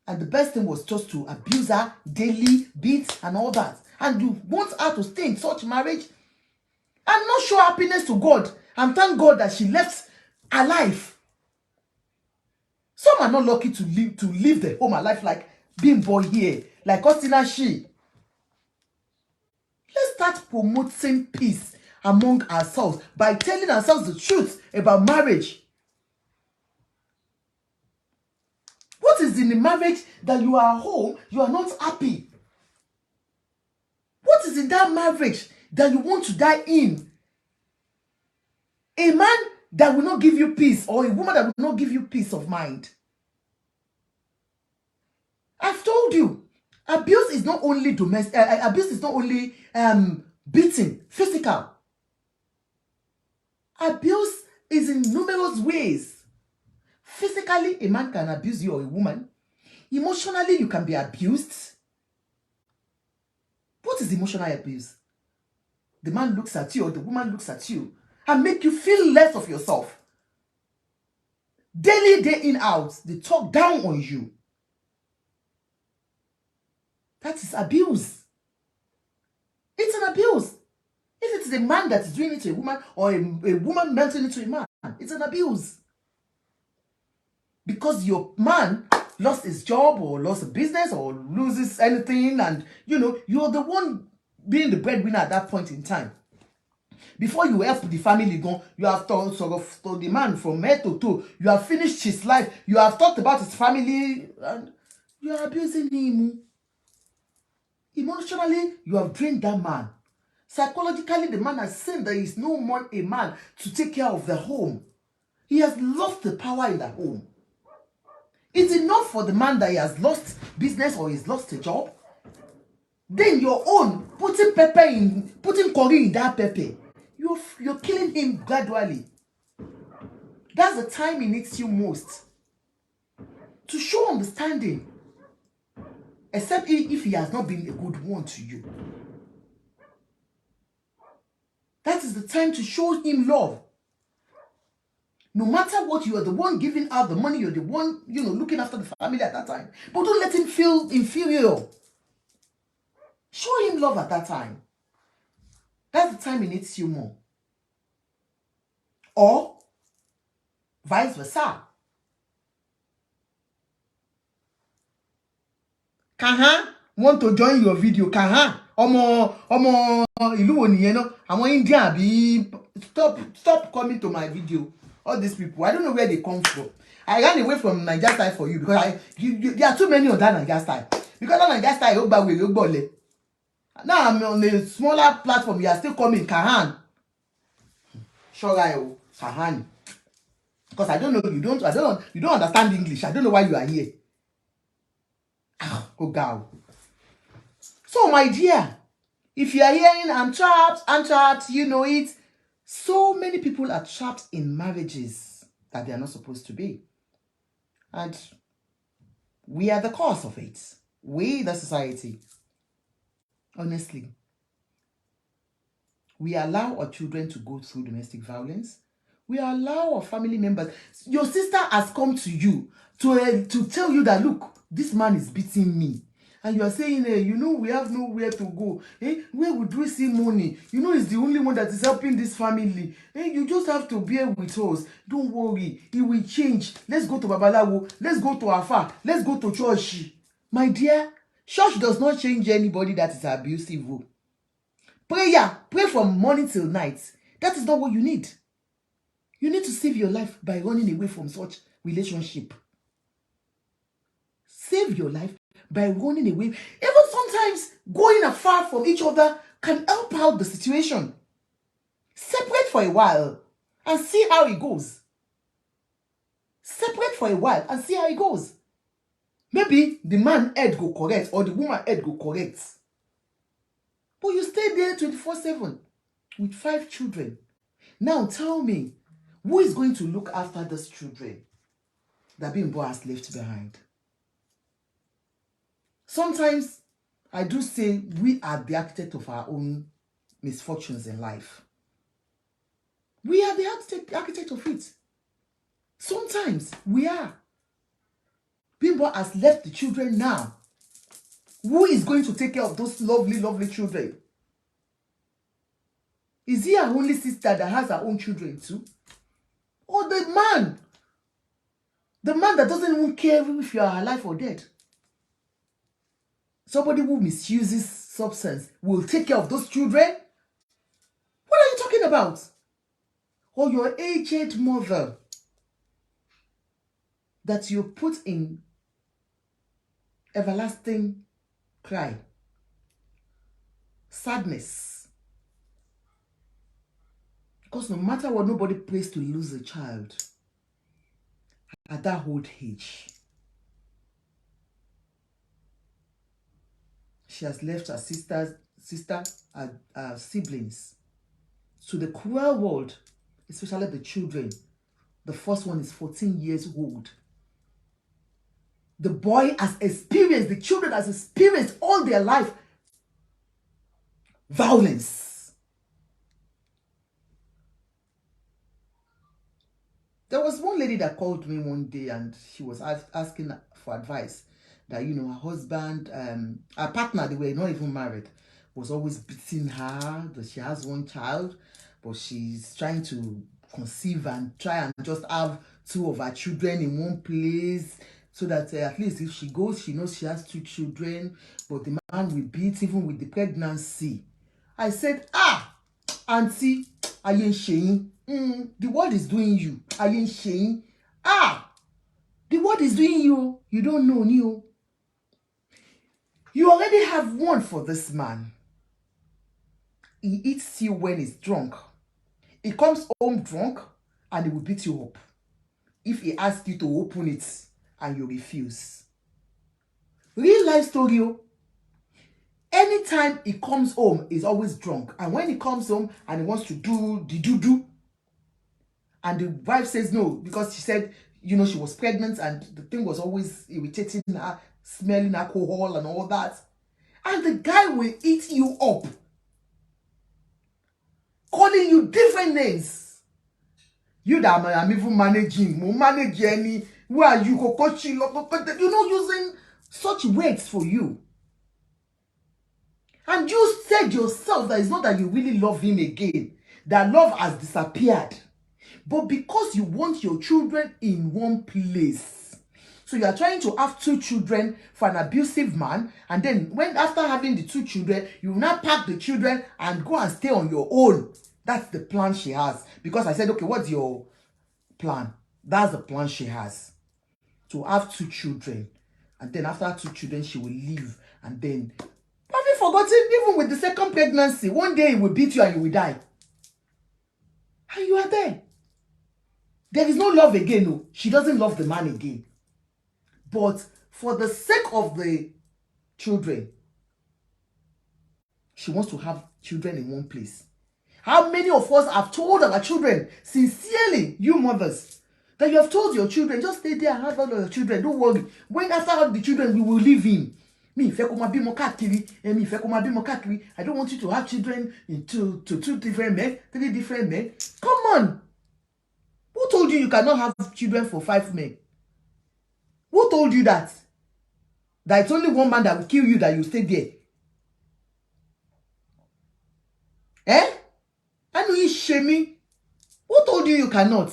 And the best thing was just to abuse her daily, beat and all that. And you want her to stay in such marriage and not show happiness to God. And thank God that she left alive. Some are not lucky to live the home alive like Bimbo here, like Osinachi. Let's start promoting peace among ourselves by telling ourselves the truth about marriage. What is in the marriage that you are home, you are not happy? What is in that marriage that you want to die in? A man that will not give you peace, or a woman that will not give you peace of mind. I've told you, abuse is not only domestic, abuse is not only beating, physical. Abuse is in numerous ways. Physically, a man can abuse you or a woman. Emotionally, you can be abused. What is emotional abuse? The man looks at you or the woman looks at you and make you feel less of yourself. Daily, day in, out, they talk down on you. That is abuse. It's an abuse. If it's a man that is doing it to a woman or a woman melting it to a man, it's an abuse. Because your man lost his job or lost a business or loses anything and, you're the one being the breadwinner at that point in time. Before you help the family go, you have told the man from head to toe. You have finished his life. You have talked about his family and you are abusing him. Emotionally, you have drained that man. Psychologically, the man has seen that he is no more a man to take care of the home. He has lost the power in the home. Is it not for the man that he has lost business or he's lost a job? Then your own, putting curry in that pepper, you're killing him gradually. That's the time he needs you most. To show understanding. Except if he has not been a good one to you. That is the time to show him love. No matter what, you are the one giving out the money, you're the one, looking after the family at that time. But don't let him feel inferior. Show him love at that time. That's the time he needs you more. Or vice versa. Kaha want to join your video. Kaha Omo ìlú wo nìyẹn náà? Àwọn India be stop coming to my video. All these people, I don't know where they come from. I ran away from Niger style for you because there are too many of that Niger style. Because that Niger style, now I'm on a smaller platform. You are still coming, Kahan. Sure, Kahan. Because I don't know, you don't understand English. I don't know why you are here. Oh God. So my dear, if you are hearing I'm trapped, you know it. So many people are trapped in marriages that they are not supposed to be. And we are the cause of it. We, the society. Honestly. We allow our children to go through domestic violence. We allow our family members. Your sister has come to you to tell you that, look, this man is beating me. And you are saying, hey, we have nowhere to go. Where would we see money? He's the only one that is helping this family. You just have to bear with us. Don't worry. It will change. Let's go to Babalawo. Let's go to Afa. Let's go to church. My dear, church does not change anybody that is abusive. Pray from morning till night. That is not what you need. You need to save your life by running away from such relationship. Save your life by running away. Even sometimes going afar from each other can help out the situation. Separate for a while and see how it goes. Separate for a while and see how it goes. Maybe the man head go correct or the woman head go correct. But you stay there 24/7 with 5 children. Now tell me, who is going to look after those children that Bimbo has left behind? Sometimes I do say we are the architect of our own misfortunes in life. We are the architect of it. Sometimes we are. Bimbo has left the children now. Who is going to take care of those lovely, lovely children? Is he our only sister that has her own children too? Or the man that doesn't even care if you are alive or dead? Somebody who misuses substance will take care of those children? What are you talking about? Or your aged mother that you put in everlasting cry, sadness. Because no matter what, nobody prays to lose a child at that old age. She has left her sister, siblings to the cruel world, especially the children. The first one is 14 years old. The boy has experienced, the children has experienced all their life violence. There was one lady that called me one day and she was asking for advice that, her husband, her partner, they were not even married, was always beating her, that she has one child, but she's trying to conceive and try and just have 2 of her children in one place, so that at least if she goes, she knows she has 2 children, but the man will beat even with the pregnancy. I said, auntie, I ain't shame. The world is doing you. I ain't shame. The world is doing you. You don't know, Neo. You already have one for this man. He eats you when he's drunk. He comes home drunk and he will beat you up. If he asks you to open it, and you refuse. Real life story. Anytime he comes home, he's always drunk. And when he comes home and he wants to do the do-do, and the wife says no, because she said, she was pregnant and the thing was always irritating her, smelling alcohol and all that. And the guy will eat you up, calling you different names. You that I'm even managing, manage any, where are you, using such words for you. And you said yourself that it's not that you really love him again, that love has disappeared. But because you want your children in one place, so you are trying to have 2 children for an abusive man, and then after having the 2 children, you now pack the children and go and stay on your own. That's the plan she has. Because I said, okay, what's your plan? That's the plan she has. To have 2 children. And then after 2 children, she will leave. And then, have you forgotten, even with the second pregnancy, one day it will beat you and you will die. And you are there. There is no love again. No. She doesn't love the man again. But for the sake of the children, she wants to have children in one place. How many of us have told our children, sincerely, you mothers, that you have told your children, just stay there and have all of your children, don't worry. When after all the children, we will leave him. I don't want you to have children to 2 different men, 3 different men. Come on. Who told you cannot have children for 5 men? Who told you that? That it's only one man that will kill you, that you stay there. I know you shame me. Who told you you cannot?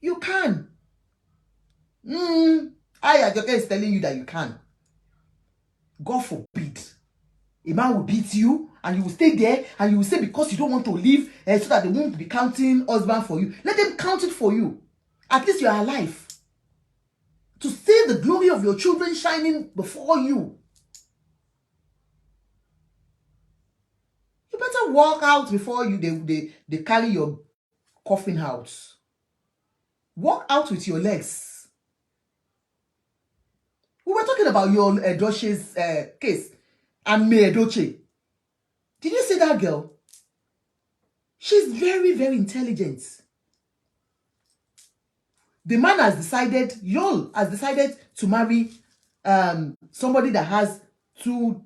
You can. Ajoke is telling you that you can. God forbid. A man will beat you and you will stay there and you will say because you don't want to leave so that they won't be counting husband for you. Let them count it for you. At least you are alive. To see the glory of your children shining before you. You better walk out before they carry your coffin out. Walk out with your legs. We were talking about your Edoche's case. And May Edoche. Did you see that girl? She's very, very intelligent. The man has decided, Yul has decided to marry somebody that has 2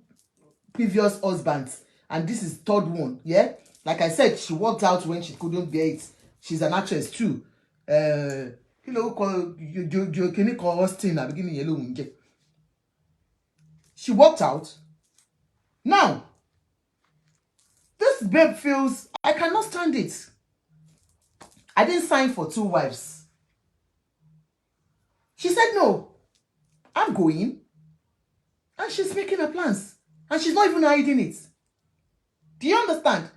previous husbands. And this is 3rd one, yeah? Like I said, she walked out when she couldn't bear it. She's an actress too. She walked out. Now, this babe feels, I cannot stand it. I didn't sign for 2 wives. She said, no, I'm going. And she's making her plans. And she's not even hiding it. Do you understand?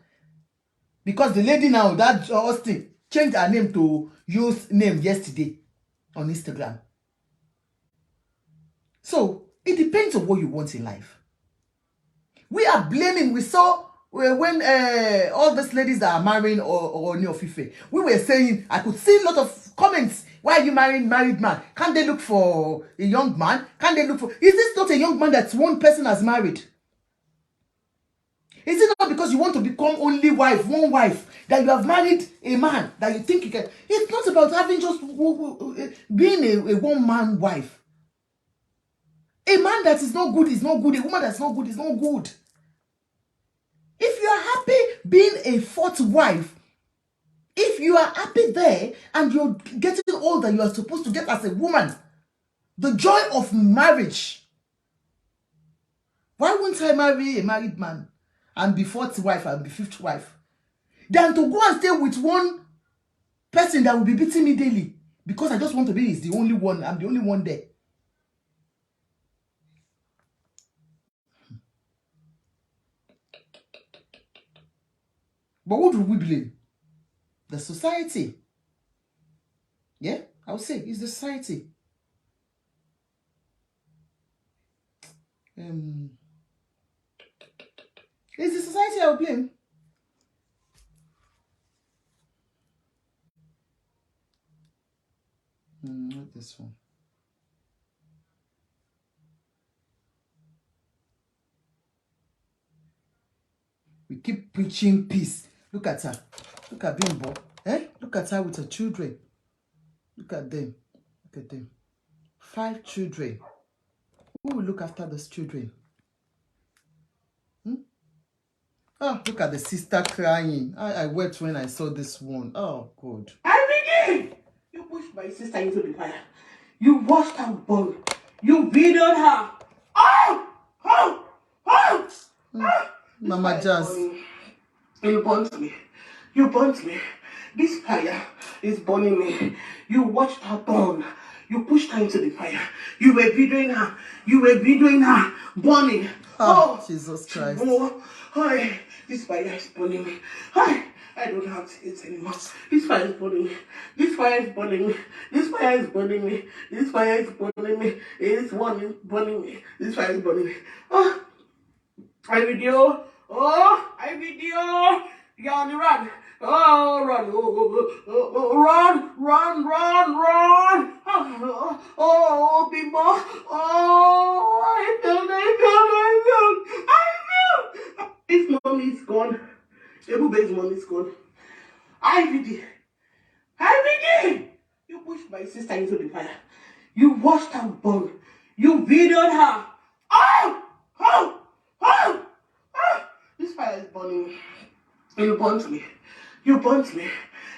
Because the lady now, that Austin, changed her name to Yu's name yesterday on Instagram. So, it depends on what you want in life. We are blaming. We saw when all these ladies that are marrying or Neofife, we were saying, I could see a lot of comments. Why are you marrying married man? Can't they look for a young man? Can't they look for... Is this not a young man that one person has married? Is it not because you want to become only wife, one wife, that you have married a man that you think you can... It's not about having just being a one-man wife. A man that is not good is not good. A woman that's not good is not good. If you are happy being a 4th wife, if you are happy there and you're getting all that you are supposed to get as a woman, the joy of marriage, why won't I marry a married man and be 4th wife and be 5th wife? Than to go and stay with one person that will be beating me daily because I just want to be the only one. I'm the only one there. But what do we blame? The society. Yeah, I would say it's the society. It's the society I would blame. Not this one. keep preaching peace. Look at her. Look at Bimbo. Look at her with her children. Look at them. Look at them. 5 children. Who will look after those children? Oh, look at the sister crying. I wept when I saw this one. Oh, God. Abigail! You pushed my sister into the fire. You watched her burn. You videoed her. Oh! Oh! Oh! Oh! Mama Jazz. You burnt me. You burnt me. This fire is burning me. You watched her burn. You pushed her into the fire. You were videoing her. You were videoing her burning. Oh, Jesus Christ. Oh, this fire is burning me. I don't have to eat anymore. This fire is burning me. This fire is burning me. This fire is burning me. This fire is burning me. It's burning me. This fire is burning me. Oh, I video. Oh, I video. You're on the run. Oh, run. Run. Oh, Bimbo. Oh, I feel. His mommy is gone. Everybody's mommy is gone. IVD. You pushed my sister into the fire. You watched her burn. You videoed her. Oh! This fire is burning me. You burnt me. You burnt me.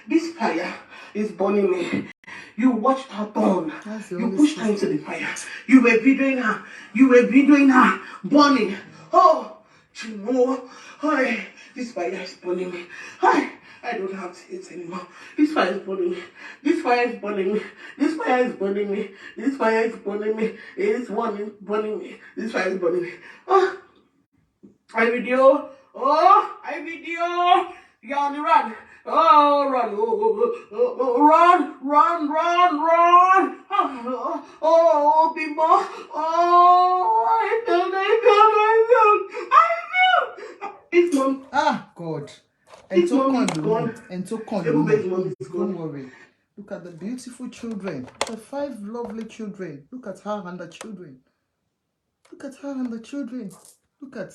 This fire is burning me. You watched her burn. You pushed her into the fire. You were videoing her. You were videoing her burning. Oh, Chimo. Hi. This fire is burning me. Hi. I don't have to eat anymore. This fire is burning me. This fire is burning me. This fire is burning me. This fire is burning me. It's burning me. This fire is burning me. Oh, I video. Oh, I video. You're on the run. Oh, run. Run. Oh, Bimbo. Oh, I feel. It's mom. Ah, God. His mom is gone. Everybody's mom is gone. Don't worry. Look at the beautiful children. The 5 lovely children. Look at her and the children. Look at her and the children. Look at.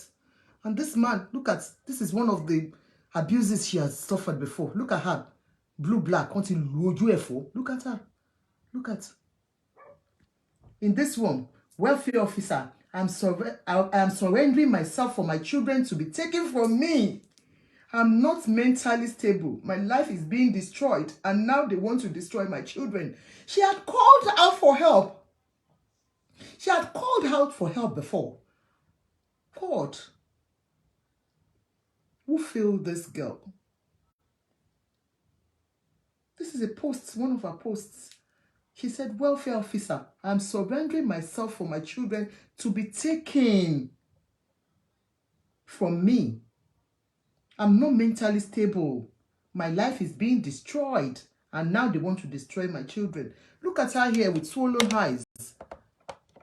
And this man, look at. This is one of the abuses she has suffered before. Look at her. Blue, black. Until UFO. Look at her. Look at. In this one, welfare officer, I am surrendering myself for my children to be taken from me. I'm not mentally stable. My life is being destroyed, and now they want to destroy my children. She had called out for help. She had called out for help before. God, who failed this girl? This is a post, one of her posts. She said, welfare officer, I'm surrendering myself for my children to be taken from me. I'm not mentally stable. My life is being destroyed. And now they want to destroy my children. Look at her here with swollen eyes.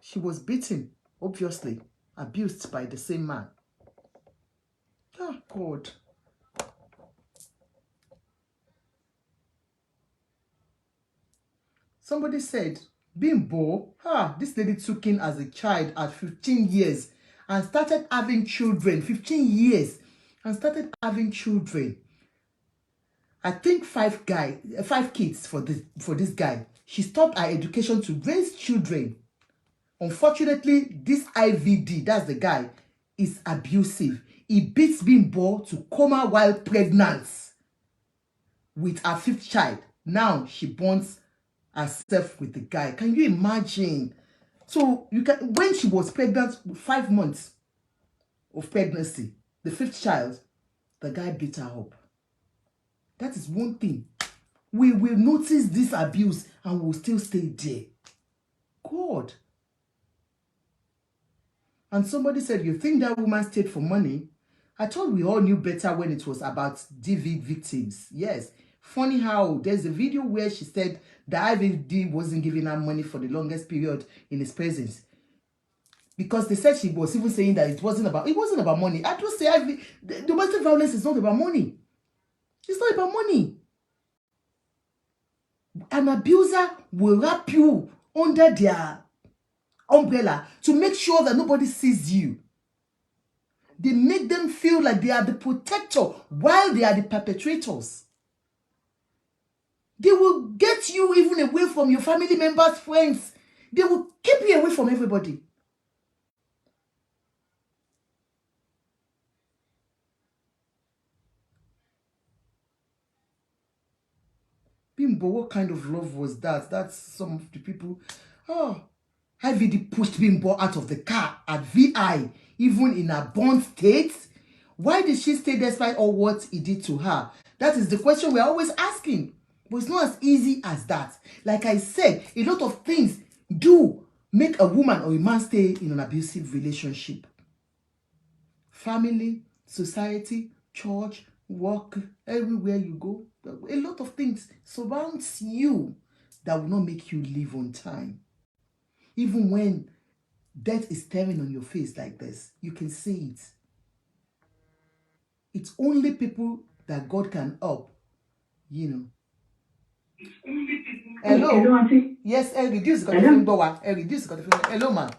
She was beaten, obviously, abused by the same man. Oh, God. Somebody said, Bimbo, this lady took in as a child at 15 years and started having children. 15 years. And started having children. I think 5 kids for this guy. She stopped her education to raise children. Unfortunately, this IVD, that's the guy, is abusive. He beats Bimbo to coma while pregnant with her 5th child. Now she bonds herself with the guy. Can you imagine? So when she was pregnant, 5 months of pregnancy, the 5th child, the guy beat her up. That is one thing. We will notice this abuse and we'll still stay there. God. And somebody said, you think that woman stayed for money? I thought we all knew better when it was about DV victims. Yes. Funny how there's a video where she said the IVD wasn't giving her money for the longest period in his presence. Because they said she was even saying that it wasn't about money. I just say domestic violence is not about money. It's not about money. An abuser will wrap you under their umbrella to make sure that nobody sees you. They make them feel like they are the protector while they are the perpetrators. They will get you even away from your family members, friends. They will keep you away from everybody. Bimbo, what kind of love was that? That's some of the people. Oh, IVD pushed Bimbo out of the car at VI, even in a bond state. Why did she stay despite all what he did to her? That is the question we're always asking. But it's not as easy as that. Like I said, a lot of things do make a woman or a man stay in an abusive relationship. Family, society, church, work, everywhere you go. A lot of things surrounds you that will not make you live on time. Even when death is staring on your face like this, you can see it. It's only people that God can help, you know. Hello? Hello, Auntie. Yes, reduce the Hello, ma.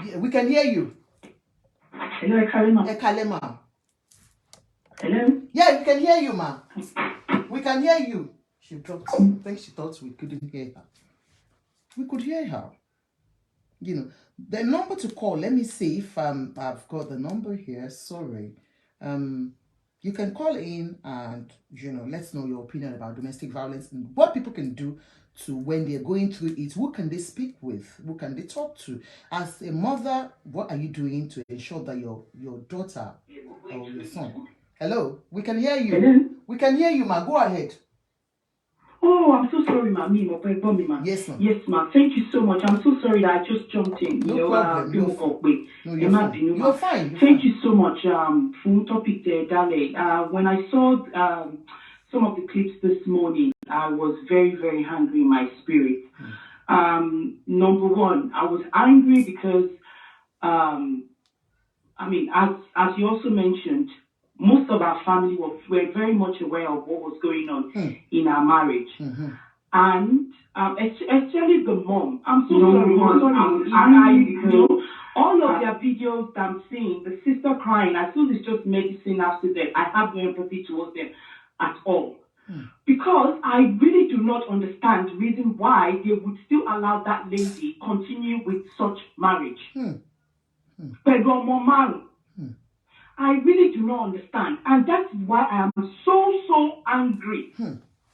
Yeah, we can hear you. Hello, Ekalema. Ekalema. Hello? Yeah, we can hear you, ma. We can hear you. She dropped. I think she thought we couldn't hear her. We could hear her. You know, the number to call, let me see if I've got the number here. Sorry. You can call in and, you know, let's know your opinion about domestic violence and what people can do to when they're going through it. Who can they speak with? Who can they talk to? As a mother, what are you doing to ensure that your daughter or your son? Hello, we can hear you. Hello? We can hear you, ma. Go ahead. Oh, I'm so sorry, ma. Yes, ma'am. Yes, ma. Thank you so much. I'm so sorry that I just jumped in. No problem. You're fine. Thank you so much for topic there, Dale. When I saw some of the clips this morning, I was very, very angry in my spirit. Number one, I was angry because, I mean, as you also mentioned, most of our family were very much aware of what was going on in our marriage. And especially the mom. I'm so sorry, Mom. I know all of their videos that I'm seeing, the sister crying, I feel it's just medicine after them. I have no empathy towards them at all. Because I really do not understand the reason why they would still allow that lady continue with such marriage. I really do not understand. And that's why I am so angry.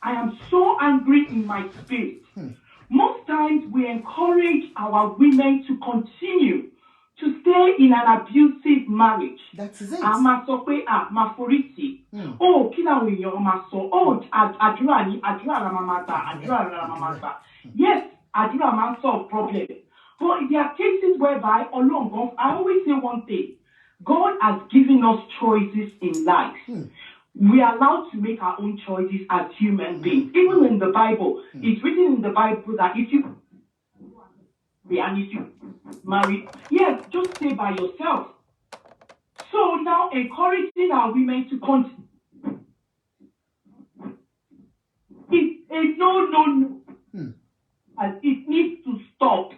I am so angry in my spirit. Most times we encourage our women to continue to stay in an abusive marriage. That's it. Oh, kila wiyo maso. Oh, yes, adura man solve problem. But there are cases whereby, I always say one thing. God has given us choices in life. We are allowed to make our own choices as human beings. Even in the Bible, it's written in the Bible that if you marry, yes, just stay by yourself. So now encouraging our women to continue. It's no. And it needs to stop.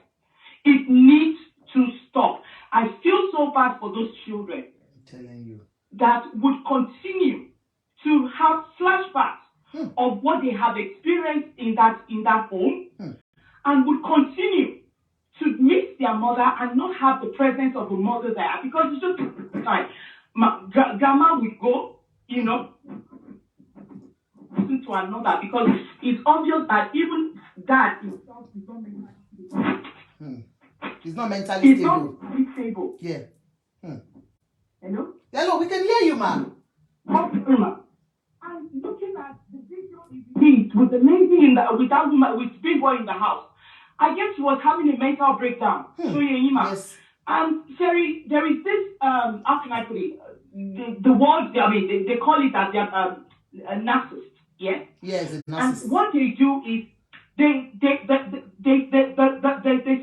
It needs to stop. I feel so bad for those children. I'm telling you. That would continue to have flashbacks of what they have experienced in that home and would continue to miss their mother and not have the presence of a mother there because it's just fine. Grandma would go, you know, listen to another because it's obvious that even dad himself is not mentally He's not mentally stable. Not stable. Yeah. Hello? Hello, we can hear you, ma'am. I'm looking at the video with the lady with that woman with Bimbo in the house. I guess she was having a mental breakdown. Yes. And Sherry, there is this how can I put it? The word they call it as a narcissist. Yeah. Yes, a narcissist. And what they do is they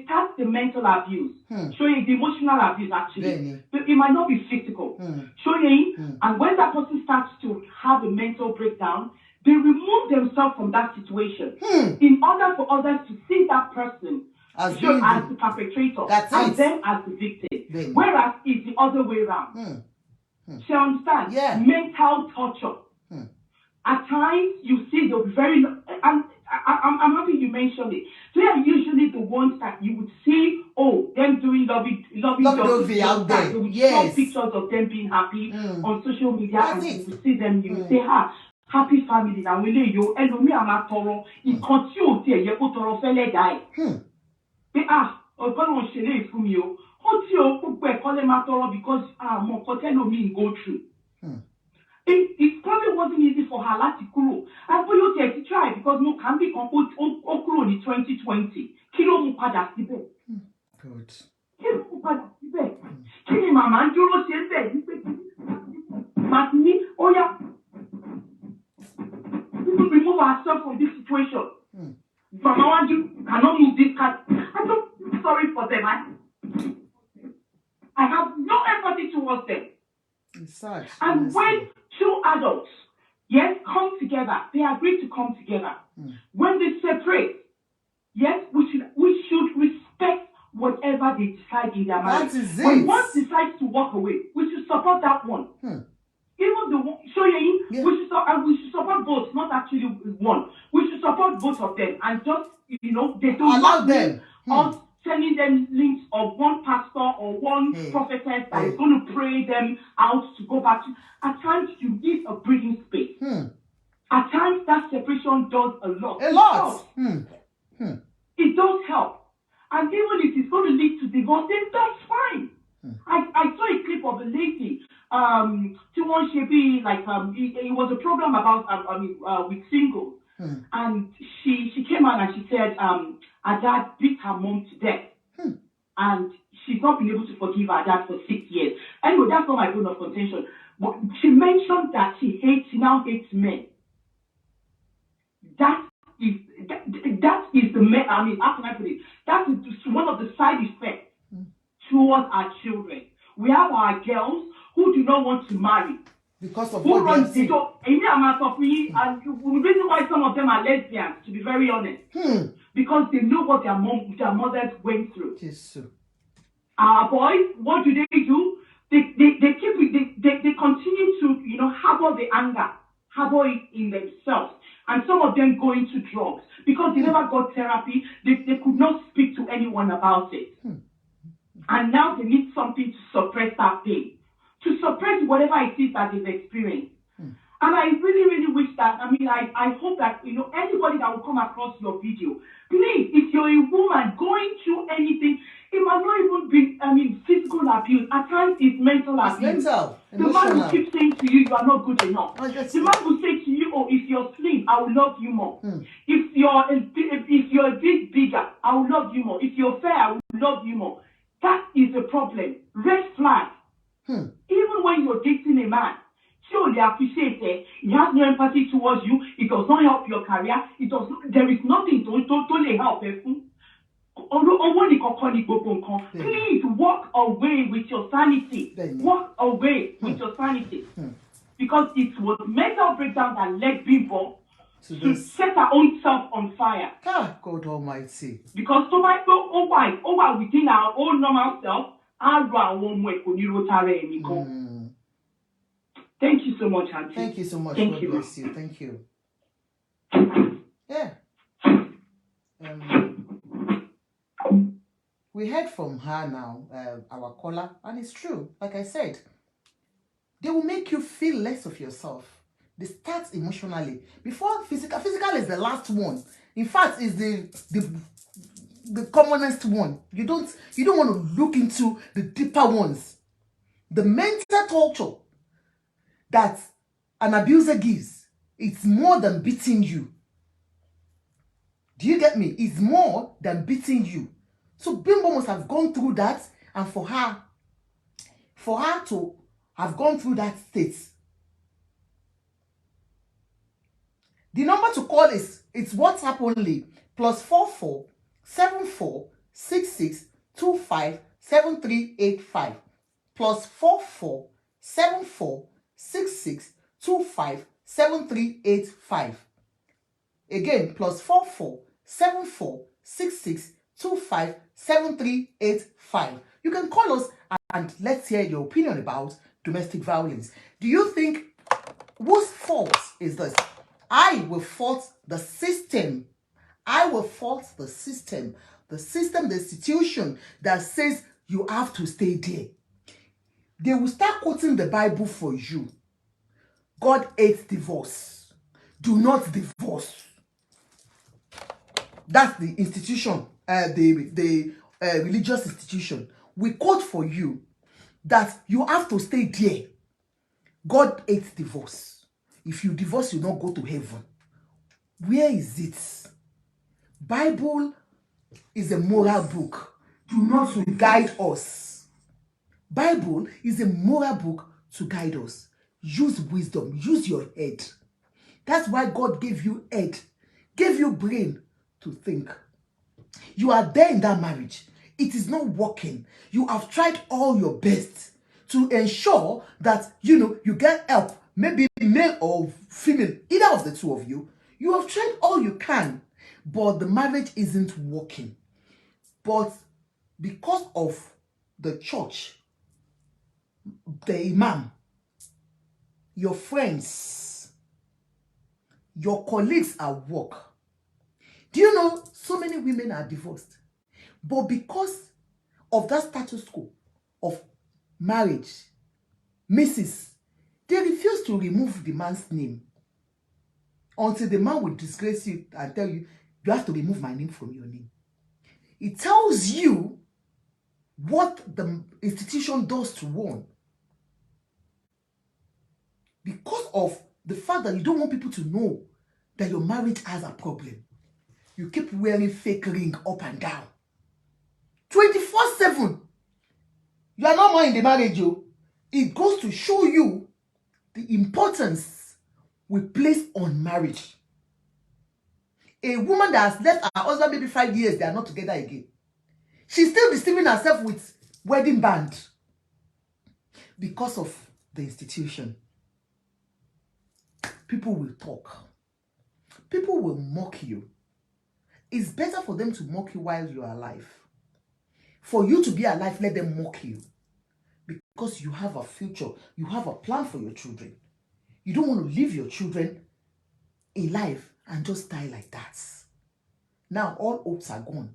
start the mental abuse, showing the emotional abuse actually. It might not be physical. Showing, and when that person starts to have a mental breakdown, they remove themselves from that situation in order for others to see that person as the perpetrator and them as the victim. Then. Whereas it's the other way around. She understand? Yeah. Mental torture. At times, you see the very, I'm happy you mentioned it. They are usually the ones that you would see, them doing lovey-dovey out there. They would Yes. show pictures of them being happy on social media, That's and it. you would see them, you would say, happy family. Now, we lay you, Elomi Amatoro, in continue to ye put toro fele die. They God shele from you. Hotio, Pukwe, call them Matoro because, more Elomi go through. It probably wasn't easy for her lati kuro. And for you to try because no can be complete okuro in 2020. Kilo mu pada sibe. Good. Kilo mu pada sibe. Kini mama nduro sibe. Matini, yeah. We will remove ourselves from this situation. Mama want you cannot move this cat. I'm so sorry for them. I have no empathy towards them. It's sad. And honestly. when two adults, come together, they agree to come together. When they separate, we should respect whatever they decide in their marriage. That is When it. one decides to walk away, we should support that one. Even the one, we should support both, not actually one. We should support both of them and just they don't Allow them. us sending them links of one pastor or one prophetess that is going to pray them out to go back to. At times, you need a breathing space. At times, that separation does a lot. A lot. It does help. And even if it's going to lead to divorce, then that's fine. I saw a clip of a lady, Timon Shebi, it was a program about with singles. And she came out and she said her dad beat her mom to death. And she's not been able to forgive her dad for 6 years. Anyway, that's not my bone of contention. But she mentioned that she now hates men. That is the men, how can I put it? That is one of the side effects towards our children. We have our girls who do not want to marry. Because of Who what runs they the door? And the reason why some of them are lesbians, to be very honest, because they know what their mothers went through. Yes, Our boys, what do? They continue to harbor the anger, harbor it in themselves, and some of them go into drugs because they never got therapy. They could not speak to anyone about it, and now they need something to suppress that pain, to suppress whatever it is that they've experienced. And I really, really wish that, I hope that, anybody that will come across your video, please, if you're a woman going through anything, it might not even be, physical abuse. At times, it's mental abuse. mental, the man will keep saying to you, you are not good enough. The man will say to you, if you're slim, I will love you more. If you're a bit bigger, I will love you more. If you're fair, I will love you more. That is a problem. Red flag. Even when you're dating a man, surely appreciate it. He has no empathy towards you. It does not help your career. There is nothing to help you. Please walk away with your sanity. Walk away with your sanity. Because it was mental breakdown that led Bimbo to set her own self on fire. God Almighty. Because within our own normal self, thank you so much, Auntie. Thank you so much. Thank God you. bless you. Thank you. Yeah. We heard from her now, our caller, and it's true. Like I said, they will make you feel less of yourself. They start emotionally before physical. Physical is the last one. In fact, is the commonest one. You don't want to look into the deeper ones. The mental torture that an abuser gives, it's more than beating you. Do you get me? It's more than beating you. So Bimbo must have gone through that, and for her to have gone through that state. The number to call it's WhatsApp only, +44 74 66 25 7385, +44 74 66 25 7385. Again, +44 74 66 25 7385. You can call us And let's hear your opinion about domestic violence. Do you think, whose fault is this? I will fault the system. I will fault the system. The system, the institution that says you have to stay there. They will start quoting the Bible for you. God hates divorce. Do not divorce. That's the institution, the religious institution. We quote for you that you have to stay there. God hates divorce. If you divorce, you don't go to heaven. Where is it? Bible is a moral book. Do not to guide us. Bible is a moral book to guide us. Use wisdom. Use your head. That's why God gave you head, gave you brain to think. You are there in that marriage. It is not working. You have tried all your best to ensure that, you get help. Maybe male or female, either of the two of you. You have tried all you can, but the marriage isn't working. But because of the church, the imam, your friends, your colleagues at work, do you know so many women are divorced? But because of that status quo of marriage, Mrs., they refuse to remove the man's name until the man will disgrace you and tell you, you have to remove my name from your name. It tells you what the institution does to one. Because of the fact that you don't want people to know that your marriage has a problem, you keep wearing fake ring up and down. 24/7. You are not more in the marriage, yo. It goes to show you the importance we place on marriage. A woman that has left her husband maybe 5 years, they are not together again. She's still deceiving herself with wedding band because of the institution. People will talk. People will mock you. It's better for them to mock you while you are alive. For you to be alive, let them mock you. Because you have a future. You have a plan for your children. You don't want to leave your children alive and just die like that. Now, all hopes are gone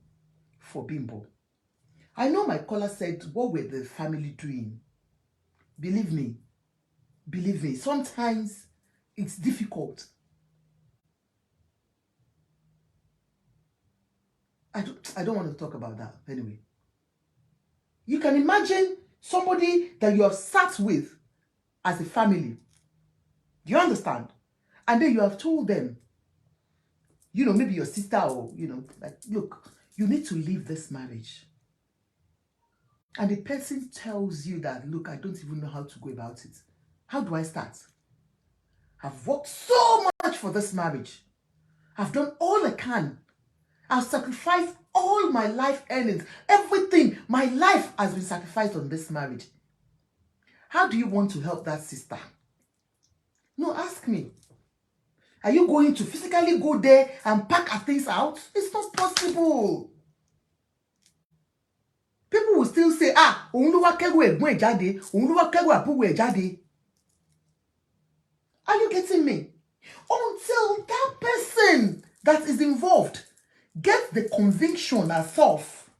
for Bimbo. I know my caller said, what were the family doing? Believe me, sometimes it's difficult. I don't want to talk about that anyway. You can imagine somebody that you have sat with as a family. Do you understand? And then you have told them, maybe your sister or, like, look, you need to leave this marriage. And the person tells you that, look, I don't even know how to go about it. How do I start? I've worked so much for this marriage. I've done all I can. I've sacrificed all my life earnings. Everything. My life has been sacrificed on this marriage. How do you want to help that sister? No, ask me. Are you going to physically go there and pack her things out? It's not possible. People will still say, òun ló wá kẹ́rù ẹ̀gbọ́n ẹ̀ jáde, òun ló wá kẹ́rù àbúrò ẹ̀ jáde. Are you getting me? Until that person that is involved gets the conviction herself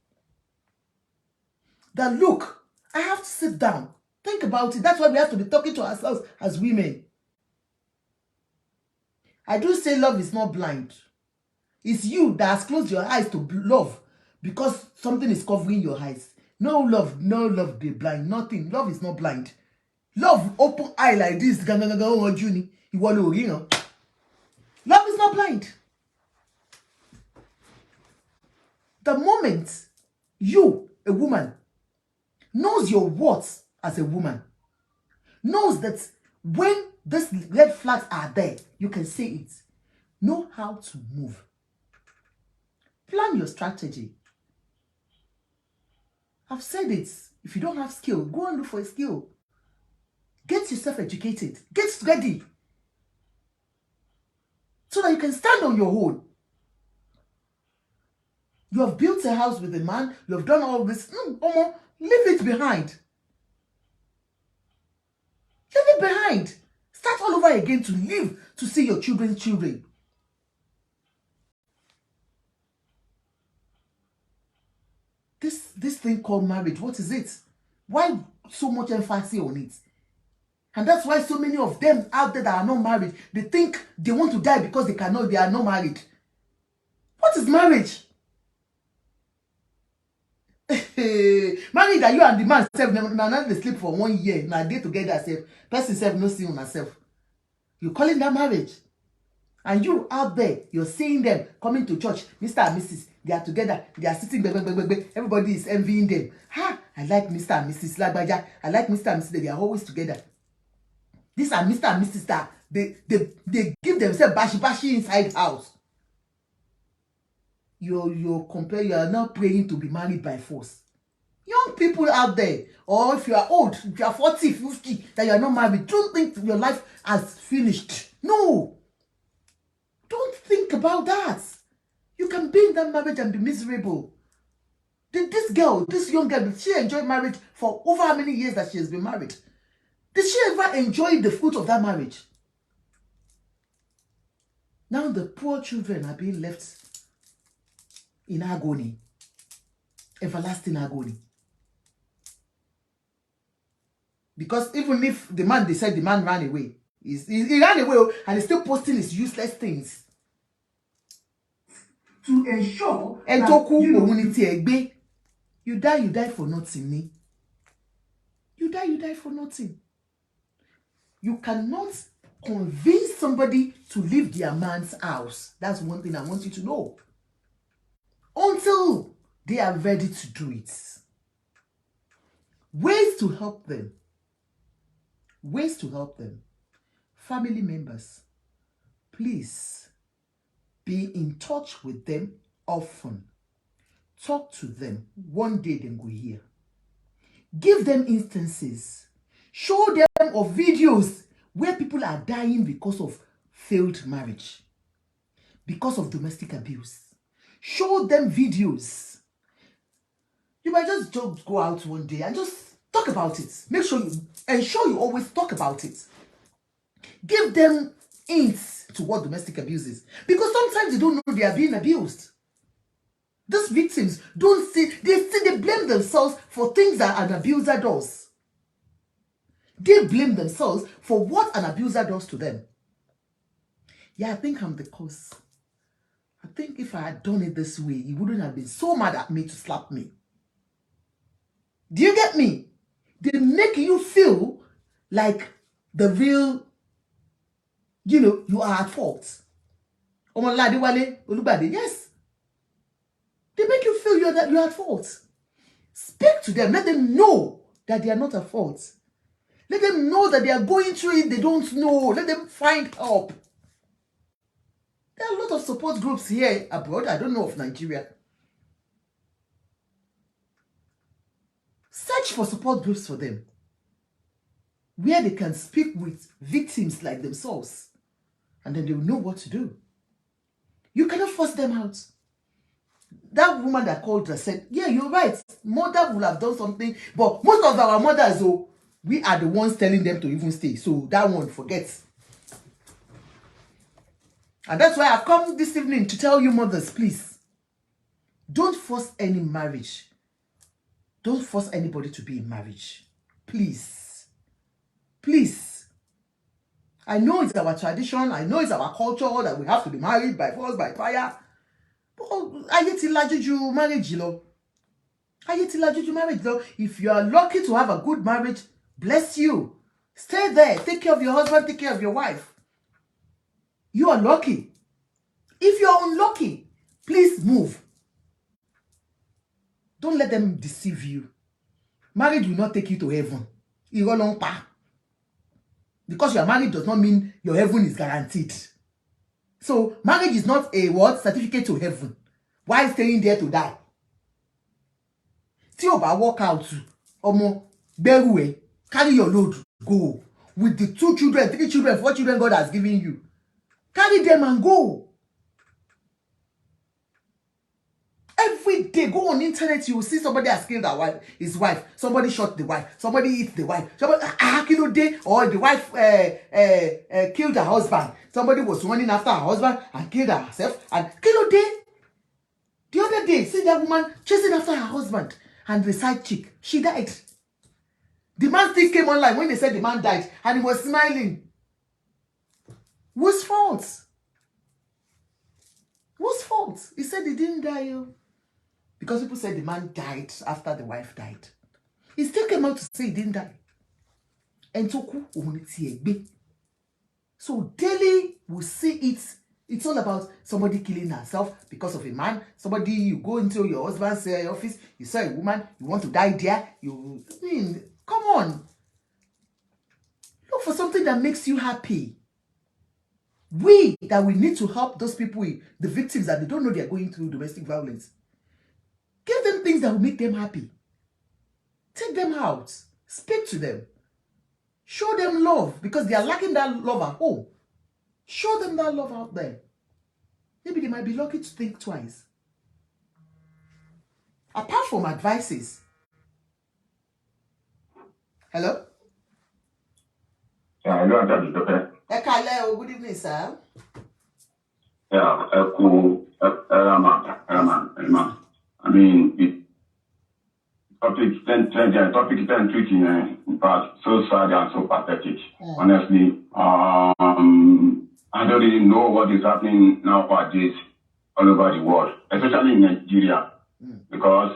that, look, I have to sit down, think about it. That's why we have to be talking to ourselves as women. I do say love is not blind. It's you that has closed your eyes to love because something is covering your eyes. No love be blind. Nothing. Love is not blind. Love open eye like this. Love is not blind. The moment you, a woman, knows your worth as a woman, knows that when these red flags are there, you can say it. Know how to move. Plan your strategy. I've said it. If you don't have skill, go and look for a skill. Get yourself educated. Get ready. So that you can stand on your own. You have built a house with a man. You have done all this. Leave it behind. Leave it behind. Start all over again to live, to see your children's children. This thing called marriage, what is it? Why so much emphasis on it? And that's why so many of them out there that are not married, they think they want to die because they are not married. What is marriage? Married that you and the man self now they sleep for 1 year, now they together self, person self no see on herself. You calling that marriage? And you out there, you're seeing them coming to church, Mr. and Mrs. They are together, they are sitting, everybody is envying them. Ha! I like Mr. and Mrs. Lagbaja. I like Mr. and Mrs. They are always together. These are Mr. and Mrs. that they give themselves bashi inside house. You are not praying to be married by force. Young people out there, or if you are old, if you are 40, 50, that you are not married, don't think your life has finished. No. Don't think about that. You can be in that marriage and be miserable. This young girl, did she enjoy marriage for over how many years that she has been married? Did she ever enjoy the fruit of that marriage? Now the poor children are being left in agony. Everlasting agony. Because even if they said the man ran away, he ran away and he's still posting his useless things. To ensure And that you die for nothing. You die for nothing. You cannot convince somebody to leave their man's house. That's one thing I want you to know. Until they are ready to do it. Ways to help them. Ways to help them. Family members, please be in touch with them often. Talk to them. One day they will hear. Give them instances. Show them of videos where people are dying because of failed marriage, because of domestic abuse. Show them videos. You might just go out one day and just talk about it. Ensure you always talk about it. Give them hints to what domestic abuse is. Because sometimes they don't know they are being abused. These victims don't see, they blame themselves for things that an abuser does. They blame themselves for what an abuser does to them. Yeah, I think I'm the cause. I think if I had done it this way, he wouldn't have been so mad at me to slap me. Do you get me? They make you feel like the real, you are at fault. Yes. They make you feel you're at fault. Speak to them. Let them know that they are not at fault. Let them know that they are going through it. They don't know. Let them find help. There are a lot of support groups here abroad. I don't know of Nigeria. Search for support groups for them, where they can speak with victims like themselves, and then they will know what to do. You cannot force them out. That woman that called her said, yeah, you're right. Mother will have done something, but most of our mothers, we are the ones telling them to even stay. So that one, forget. And that's why I've come this evening to tell you mothers, please, don't force any marriage. Don't force anybody to be in marriage. Please. Please. I know it's our tradition. I know it's our culture that we have to be married by force, by fire. But marriage, if you are lucky to have a good marriage, bless you. Stay there. Take care of your husband. Take care of your wife. You are lucky. If you are unlucky, please move. Don't let them deceive you. Marriage will not take you to heaven. Because you are married does not mean your heaven is guaranteed. So marriage is not a what? Certificate to heaven. Why staying there to die? Tí o bá walk out, carry your load, go. With the 2 children, 3 children, 4 children God has given you. Carry them and go. Every day, go on the internet, you will see somebody has killed his wife. Somebody shot the wife. Somebody hit the wife. Somebody killed day, or the wife killed her husband. Somebody was running after her husband and killed herself. And killed day. The other day, see that woman chasing after her husband and the side chick. She died. The man still came online when they said the man died, and he was smiling. Whose fault? Whose fault? He said he didn't die. Because people said the man died after the wife died. He still came out to say he didn't die. And so daily we see it. It's all about somebody killing herself because of a man. Somebody, you go into your husband's office, you saw a woman, you want to die there. Come on. Look for something that makes you happy. We need to help those people, the victims that they don't know they are going through domestic violence. Give them things that will make them happy. Take them out. Speak to them. Show them love because they are lacking that love at home. Show them that love out there. Maybe they might be lucky to think twice. Apart from advices. Hello? Yeah, I know that, okay. Good evening, sir. Yeah, cool. I mean, topic 10 tweeting, in fact, so sad and so pathetic. Honestly, I don't really know what is happening nowadays all over the world, especially in Nigeria, because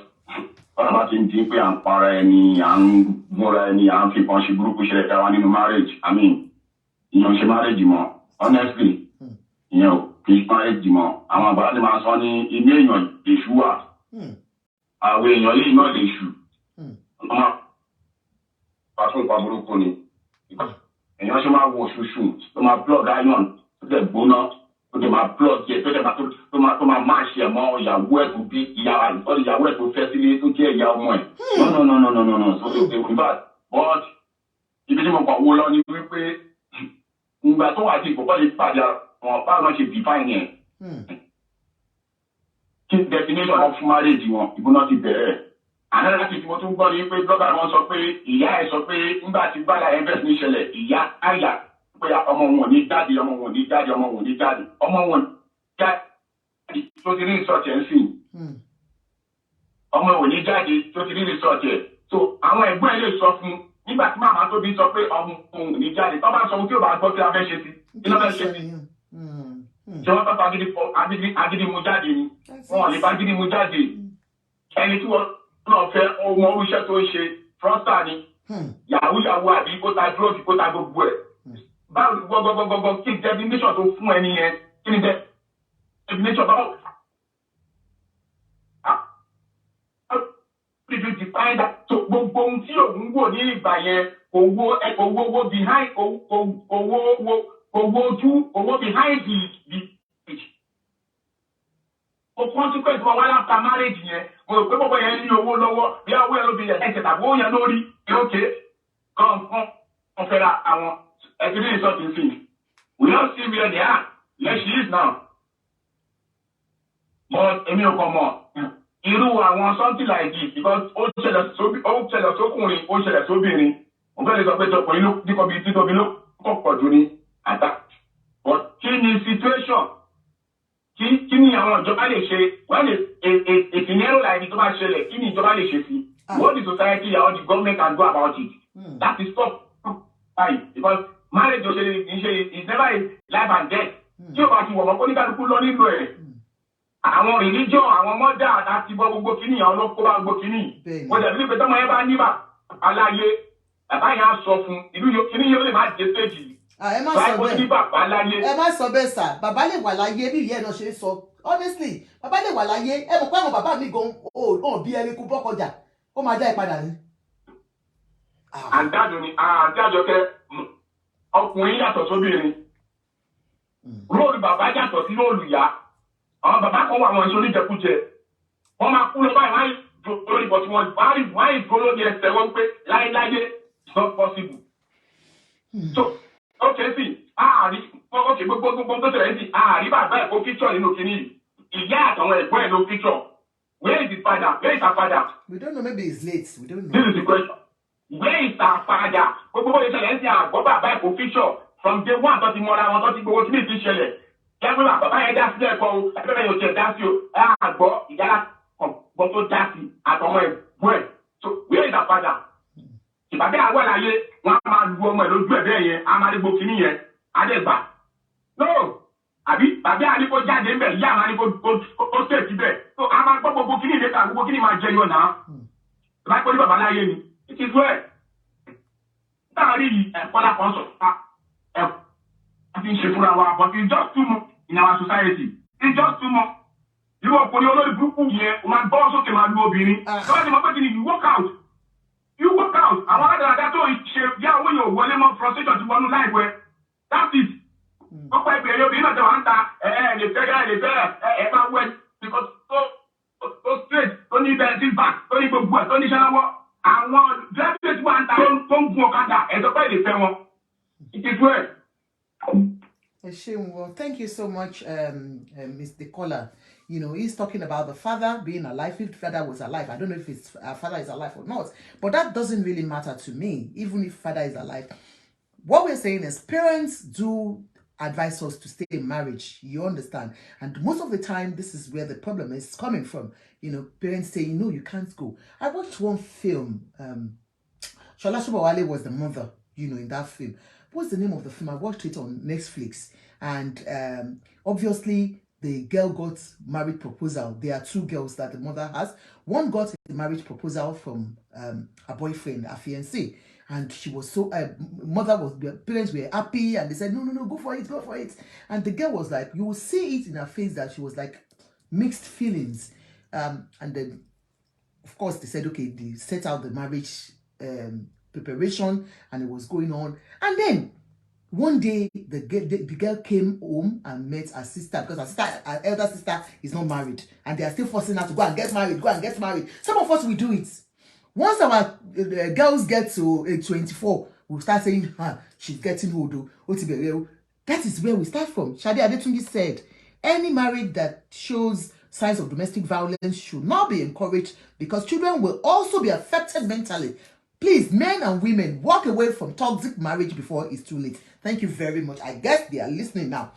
all about in deep and para any and more any and people she group in marriage. I mean, she marriage more. Honestly, she's marriage more. I'm about the man's money in your issue. When you're not the issue. And you also wash shoes. To my plug iron, to the boner, to my plug, to my match your more, your work will be your work will facilitate to get your money. No. So they will bad. But if you don't want to you pay, but to I think what is bad, or how much is defining keep definition of marriage you will not be there. Another thing what to go in pé brother wọn sọ pé ìyá ẹ̀ sọ pé nígbà tí gbala invest ní ṣẹlẹ̀ ìyá àyà pé ọmọ wọn ní jáde ọmọ wọn ní jáde ọmọ wọn jáde tó ti rí research ẹ̀ ń sìn ọmọ wọn ní jáde tó ti rí research ẹ̀ so àwọn ẹ̀gbọ́n ẹ̀ lè sọ fún nígbà tí màmá tó bí sọ pé ọmọ wọn ní jáde tó bá sọ fún tí ó bá gbọ́ kí a fẹ́ ṣe sí kí ló fẹ́ ṣe sí ṣé wọ́n tọ́ta agídí mu jáde ni wọn ò lè bá agídí mu jáde ẹni tí wọ́n náà fẹ́ ọmọ oríṣẹ́ tó ń ṣe frosta ni yahoo àbí kó ta dúró kó ta gbogbo ẹ̀ báwo gbogbogbogbogbò kí definition tó fún ẹni yẹn kí ni definition báwo did you define that so gbogbo ohun tí òun wò ní ìgbà yẹn owó behind owó behind the o consequence wọn wá láta marriage yẹn mo rò pé bọ́bọ́ yẹn ní owó lọ́wọ́ bí owó yẹn ló bí ẹsẹ̀ tàbí owó yẹn lórí lókè kan fẹ́ra àwọn ẹ̀sìn resort in fin we don't see where they are yes she is now but èmi ò kàn mọ̀ irú àwọn something like this because ó ṣẹlẹ̀ sókùnrin ó ṣẹlẹ̀ sóbìnrin mo fẹ́ lè sọ pé tọkùnrin ló títóbi ló kọ̀ pọ̀ jù ní àtà but kí ni situation kí ni àwọn ìjọba lè ṣe wọ́n lè ìfìyẹ́rò láìní tó bá ṣẹlẹ̀ kí ni ìjọba lè ṣe sí what the society or the government can do about it that is stop because marriage is never a life and death tí o bá ti wọ̀ mọ́ kó ní kálukú lọ nílò ẹ̀ àwọn religion àwọn mọ́dà àti bọ́ gbogbo kìíní àwọn olóko bá gbogbo kìíní mo jẹ̀bi pé tọ́mọ yẹn bá níbà aláyé bàbá yẹn á sọ fún ìlú kìíní yóò lè má dé stage yìí. Ẹ má sọ bẹ́ẹ̀ sà bàbá lè wà láyé bí ìyá ẹ̀ náà ṣe ń sọ honestly bàbá lè wà láyé ẹ mọ̀ pé àwọn bàbá mi gan hàn bí ẹni kú bọ́kọjà ó máa dá ẹ padà ní. àdájọ́ kẹ ọkùnrin yàtọ̀ sóbìnrin róòlù bàbá yàtọ̀ sí róòlù ìyá àwọn bàbá kan wà wọn ìṣó oníjẹkújẹ wọn máa kú lọ báyìí lórí ìbọn tí wọn wáyé ìgbóló ní ẹsẹ̀ wọn pé láéláyé it's not possible. So okay sí gbogbo tó tẹ̀lé sí bàbá ẹ̀ kó picture nínú kínní ìyá àtàwọn ẹ̀gbọ́n ẹ̀ ló picture Where is his father? Where is her father? We don't know. Maybe it's late. We don't know. This is the question. Where is her father? From day one, I want to go to this channel. Everyone, Papa, I just there for everybody to dance you. Go, you gotta go to dance at home. Where? So, where is her father? If I get one, one man go my look there, I'm at the booking here. I did back. No. Abi, I go down there, yeah, I go straight to bed. So, I'm at booking in the booking in my jail now. Like what you it is where. Not really, for that also. I think she put our, but it's just too much in our society. It's just too much. You work for your group here, my boss okay, my baby. You work out. You work out. I want that to shape. Yeah, when you're one more frustration to one life where that's it. Okay, but you're not the one that the fair, because so straight, don't need that back, don't need to work, don't need to work. I want just one time, don't work on that, and the way they say, it is well. Well, thank you so much, Mr. Caller. You know, he's talking about the father being alive. If the father was alive, I don't know if his father is alive or not, but that doesn't really matter to me, even if father is alive. What we're saying is parents do advise us to stay in marriage, you understand? And most of the time, this is where the problem is coming from. You know, parents say, no, you can't go. I watched one film. Shola Sobowale was the mother, you know, in that film. What's the name of the film? I watched it on Netflix. And obviously, the girl got marriage proposal. There are two girls that the mother has. One got a marriage proposal from a boyfriend, a fiancé. And she was so, parents were happy and they said, no, go for it. And the girl was like, you will see it in her face that she was like mixed feelings. And then, of course, they said, okay, they set out the marriage preparation and it was going on. And then one day, the girl came home and met her sister because her elder sister is not married. And they are still forcing her to go and get married. Some of us, we do it. Once our girls get to 24, we'll start saying, she's getting old. That is where we start from. Shade Adetunji said, any marriage that shows signs of domestic violence should not be encouraged because children will also be affected mentally. Please, men and women, walk away from toxic marriage before it's too late. Thank you very much. I guess they are listening now.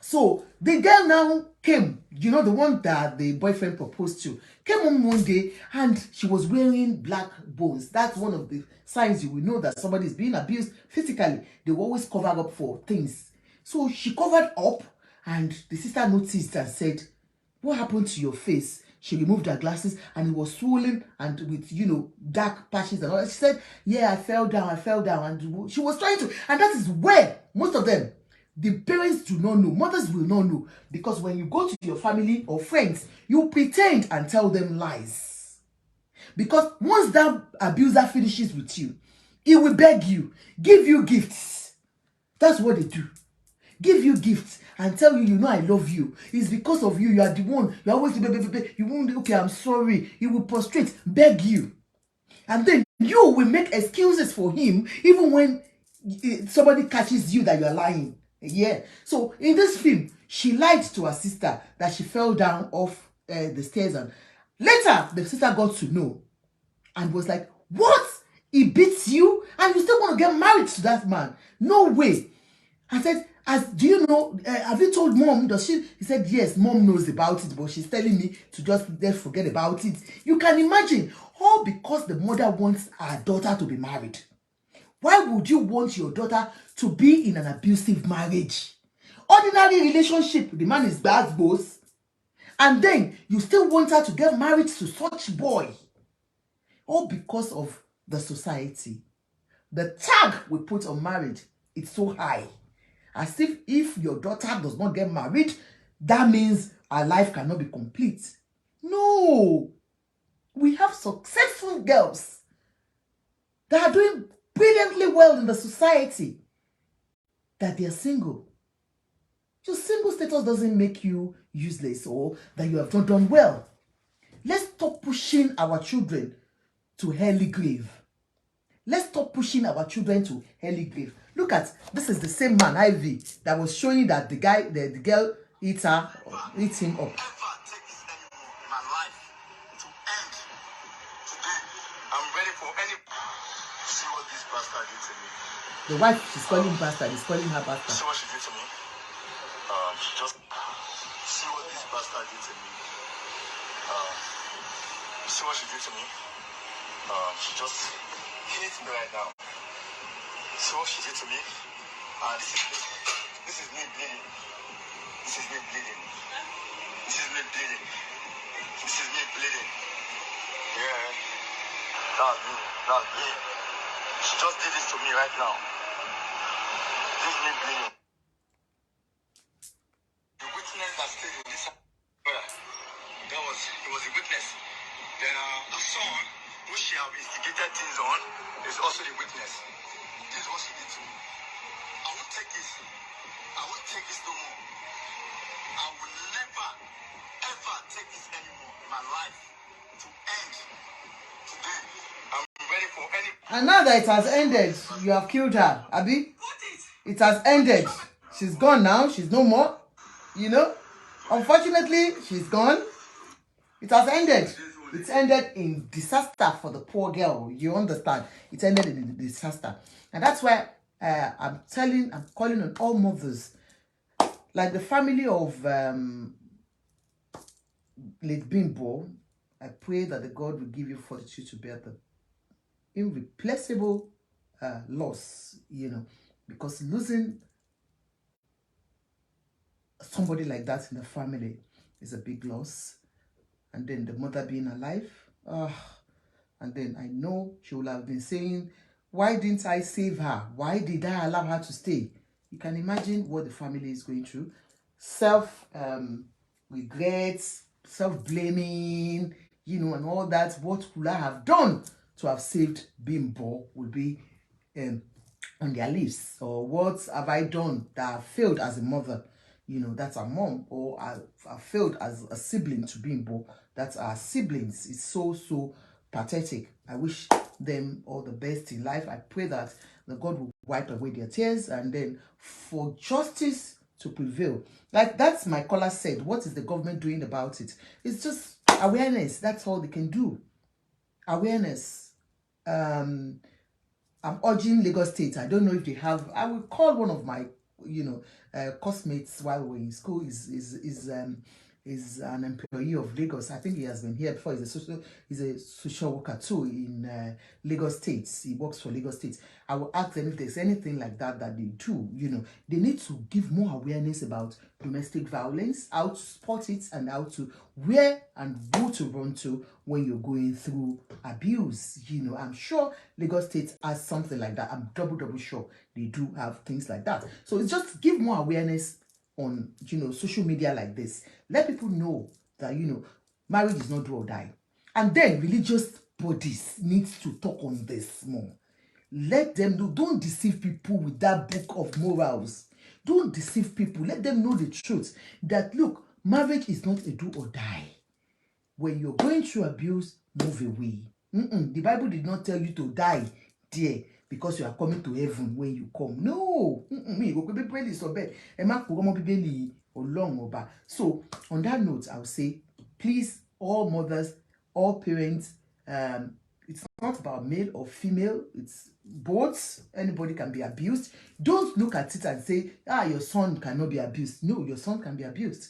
So the girl now came, you know, the one that the boyfriend proposed to, came home one day and she was wearing black bones. That's one of the signs you will know that somebody is being abused physically. They will always cover up for things. So she covered up and the sister noticed and said, what happened to your face? She removed her glasses and it was swollen and with, you know, dark patches and all that. She said, yeah, I fell down. And she was trying to, and that is where most of them, the parents do not know, mothers will not know, because when you go to your family or friends, you pretend and tell them lies. Because once that abuser finishes with you, he will beg you, give you gifts. That's what they do. Give you gifts and tell you, you know, I love you. It's because of you. You are the one. You always, you won't, okay, I'm sorry. He will prostrate, beg you. And then you will make excuses for him, even when somebody catches you that you are lying. Yeah. So in this film, she lied to her sister that she fell down off the stairs, and later the sister got to know and was like, what? He beats you and you still want to get married to that man? No way. I said, do you know, have you told mom? Does she? He said, yes, mom knows about it, but she's telling me to just forget about it. You can imagine, all because the mother wants her daughter to be married. Why would you want your daughter to be in an abusive marriage? Ordinary relationship, the man is bad boss. And then you still want her to get married to such boy. All because of the society. The tag we put on marriage, it's so high. As if your daughter does not get married, that means her life cannot be complete. No. We have successful girls that are doing brilliantly well in the society, that they are single. Your single status doesn't make you useless or that you have not done well. Let's stop pushing our children to early grave. Let's stop pushing our children to early grave. Look at, this is the same man, Ivy, that was showing that the girl eats him up. ready for any. See what this bastard did to me. The wife, she's calling bastard, is calling her bastard. See what she did to me. She just see what this bastard did to me. See what she did to me. She just hates me right now. See what she did to me. This is me bleeding. This is me bleeding. This is me bleeding. This is me bleeding. Yeah. That's me. That's me. She just did this to me right now. This is me bleeding. The witness that stayed in this it was a witness. Then her son, who she have instigated things on, is also the witness. This is what she did to me. I won't take this. I won't take this no more. I will never, ever take this anymore. My life to end today. I'm ready for any. And now that it has ended, you have killed her, Abby. It has ended. She's gone now. She's no more. You know, unfortunately, she's gone. It has ended. It's ended in disaster for the poor girl. You understand? It ended in disaster. And that's why I'm calling on all mothers, like the family of late Bimbo. I pray that the God will give you fortitude to bear the irreplaceable loss, you know, because losing somebody like that in the family is a big loss. And then the mother being alive, and then I know she will have been saying, why didn't I save her? Why did I allow her to stay? You can imagine what the family is going through. Regrets, self-blaming, you know, and all that. What could I have done to have saved Bimbo will be on their lips. Or what have I done that I failed as a mother? You know, that's our mom. Or I failed as a sibling to Bimbo. That's our siblings. It's so pathetic. I wish them all the best in life. I pray that the God will wipe away their tears and then for justice to prevail. Like that's my caller said. What is the government doing about it? It's just awareness. That's all they can do. Awareness. I'm urging Lagos State. I don't know if they have. I will call one of my, you know, classmates while we're in school. Is an employee of Lagos. I think he has been here before. He's a social worker too in Lagos State. He works for Lagos State. I will ask them if there's anything like that that they do. You know, they need to give more awareness about domestic violence, how to spot it, and how to where and who to run to when you're going through abuse. You know, I'm sure Lagos State has something like that. I'm double sure they do have things like that. So it's just give more awareness on, you know, social media like this. Let people know that, you know, marriage is not do or die. And then religious bodies need to talk on this more. Let them know. Don't deceive people with that book of morals. Don't deceive people. Let them know the truth. That, look, marriage is not a do or die. When you're going through abuse, move away. The Bible did not tell you to die there because you are coming to heaven when you come. No. So, on that note, I will say, please, all mothers, all parents, it's not about male or female. It's both. Anybody can be abused. Don't look at it and say, your son cannot be abused. No, your son can be abused.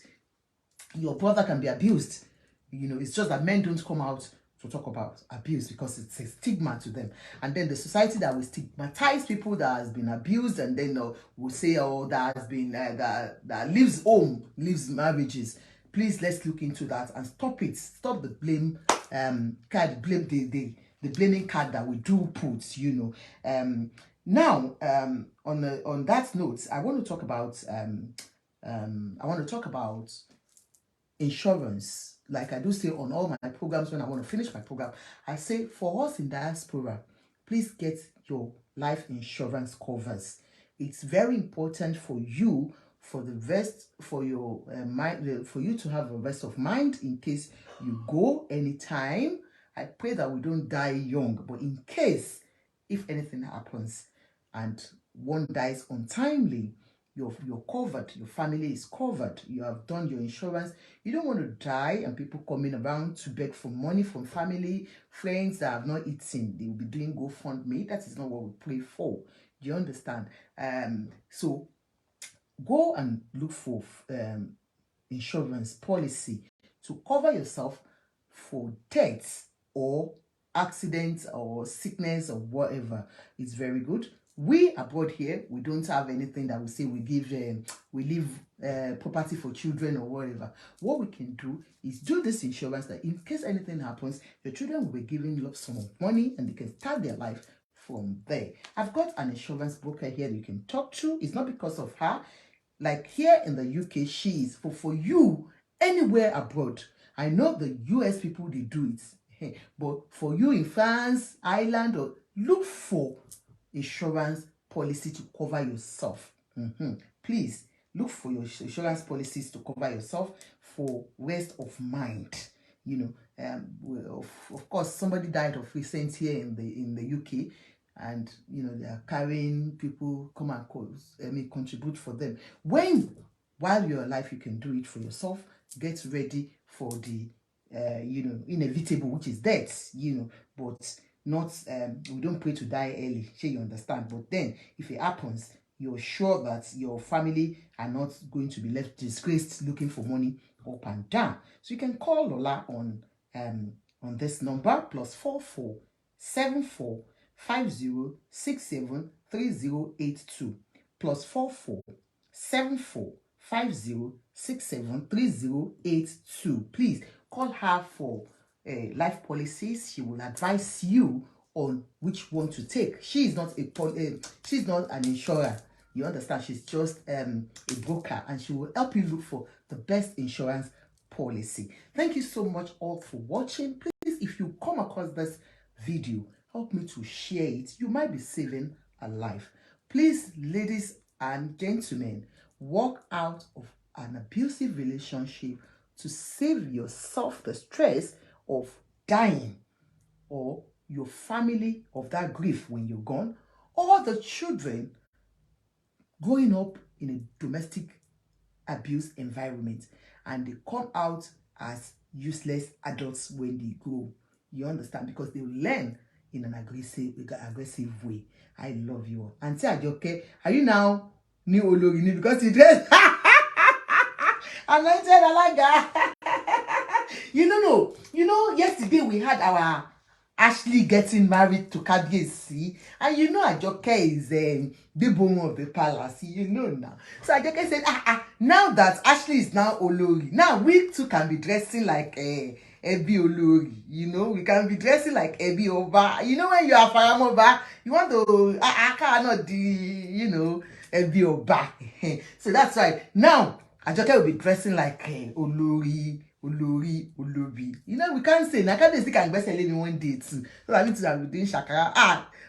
Your brother can be abused. You know, it's just that men don't come out to talk about abuse because it's a stigma to them. And then the society that will stigmatize people that has been abused and then will say, that has been, that leaves home, leaves marriages. Please, let's look into that and stop it. Stop the blame card, blame the blaming card that we do put, you know. Now, on that note, I want to talk about insurance. Like I do say on all my programs, when I want to finish my program, I say for us in diaspora, please get your life insurance covers. It's very important for you, for the rest, for your mind, for you to have a rest of mind in case you go anytime. I pray that we don't die young, but in case if anything happens and one dies untimely, you're covered. Your family is covered. You have done your insurance. You don't want to die and people coming around to beg for money from family, friends that have not eaten. They will be doing GoFundMe. That is not what we pray for. Do you understand? So go and look for insurance policy to cover yourself for death or accidents or sickness or whatever. It's very good. We abroad here, we don't have anything that we say we give, we leave property for children or whatever. What we can do is do this insurance that in case anything happens, your children will be given lump sum of money and they can start their life from there. I've got an insurance broker here that you can talk to. It's not because of her. Like here in the UK, she is for you anywhere abroad. I know the US people, they do it. But for you in France, Ireland, or look for insurance policy to cover yourself. Please look for your insurance policies to cover yourself for rest of mind. You know, of course, somebody died of recent here in the UK, and you know they are carrying people come and contribute for them. While you're alive, you can do it for yourself. Get ready for the inevitable, which is death. But not we don't pray to die early. Sure, you understand? But then if it happens, you're sure that your family are not going to be left disgraced looking for money up and down. So you can call Lola on this number +44 74 5067 3082 +44 74 5067 3082. Please call her for life policies. She will advise you on which one to take. She is not she's not an insurer. You understand? She's just a broker, and she will help you look for the best insurance policy. Thank you so much all for watching. Please, if you come across this video, help me to share it. You might be saving a life. Please, ladies and gentlemen, walk out of an abusive relationship to save yourself the stress of dying, or your family of that grief when you're gone, or the children growing up in a domestic abuse environment and they come out as useless adults when they grow. You understand? Because they learn in an aggressive way. I love you all. Auntie Ajoke, are you now new Olori? Because you dress anointed alaga. You know, yesterday we had our Ashley getting married to Kabiyesi, and you know Ajoke is Bimbo of the palace, you know now. So Ajoke said, now that Ashley is now Olori, now we too can be dressing like Ebi Olori, you know, we can be dressing like Ebi Oba. You know, when you are Faramoba, you want to, cannot the, you know, Ebi Oba. So that's why now Ajoke will be dressing like Olori. You know, we can't say, I can't say can best me one day too. So I need to be doing shakara.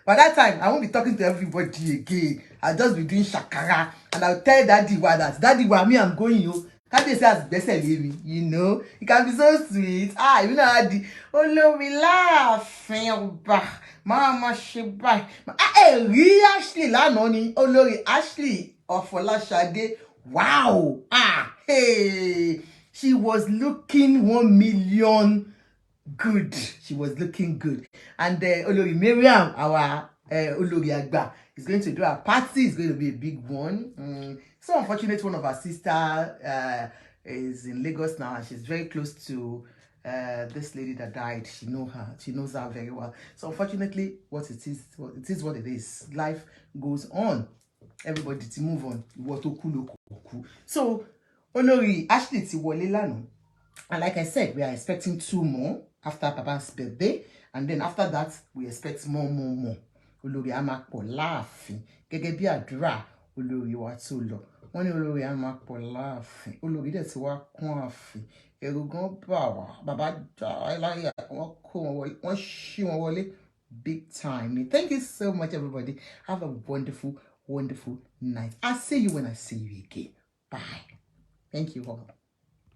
By that time, I won't be talking to everybody again. I'll just be doing shakara. And I'll tell Daddy why that. Daddy, why me, I'm going, you. Can't they say as best me? You know? It can be so sweet. You know how the Olori laughing back. Mama Shibai. Ashley, la noni. Olori Ashley of Folashade. Wow. Hey. She was looking 1 million good. She was looking good. And Olori Miriam, our Olori Agba, is going to do a party. It's going to be a big one. So unfortunate, one of our sister is in Lagos now, and she's very close to this lady that died. She knows her very well. So unfortunately, what it is what it is. Life goes on. Everybody to move on. So Olori Ashley ti wọlé lánàá, and like I said, we are expecting 2 more after Papa's birthday, and then after that we expect more. Olori a máa pọ̀ láàfin gẹ́gẹ́ bí àdúrà Olori wa tó lọ. Wọ́n ní Olori a máa pọ̀ láàfin. Olori dẹ̀ ti wá kún ààfin. Ẹ̀rù gan bà wá. Bàbá láyà wọ́n kó wọn wọlé, wọ́n ṣí wọn wọlé big time. Thank you so much, everybody. Have a wonderful night. I'll see you when I see you again. Bye. Thank you all.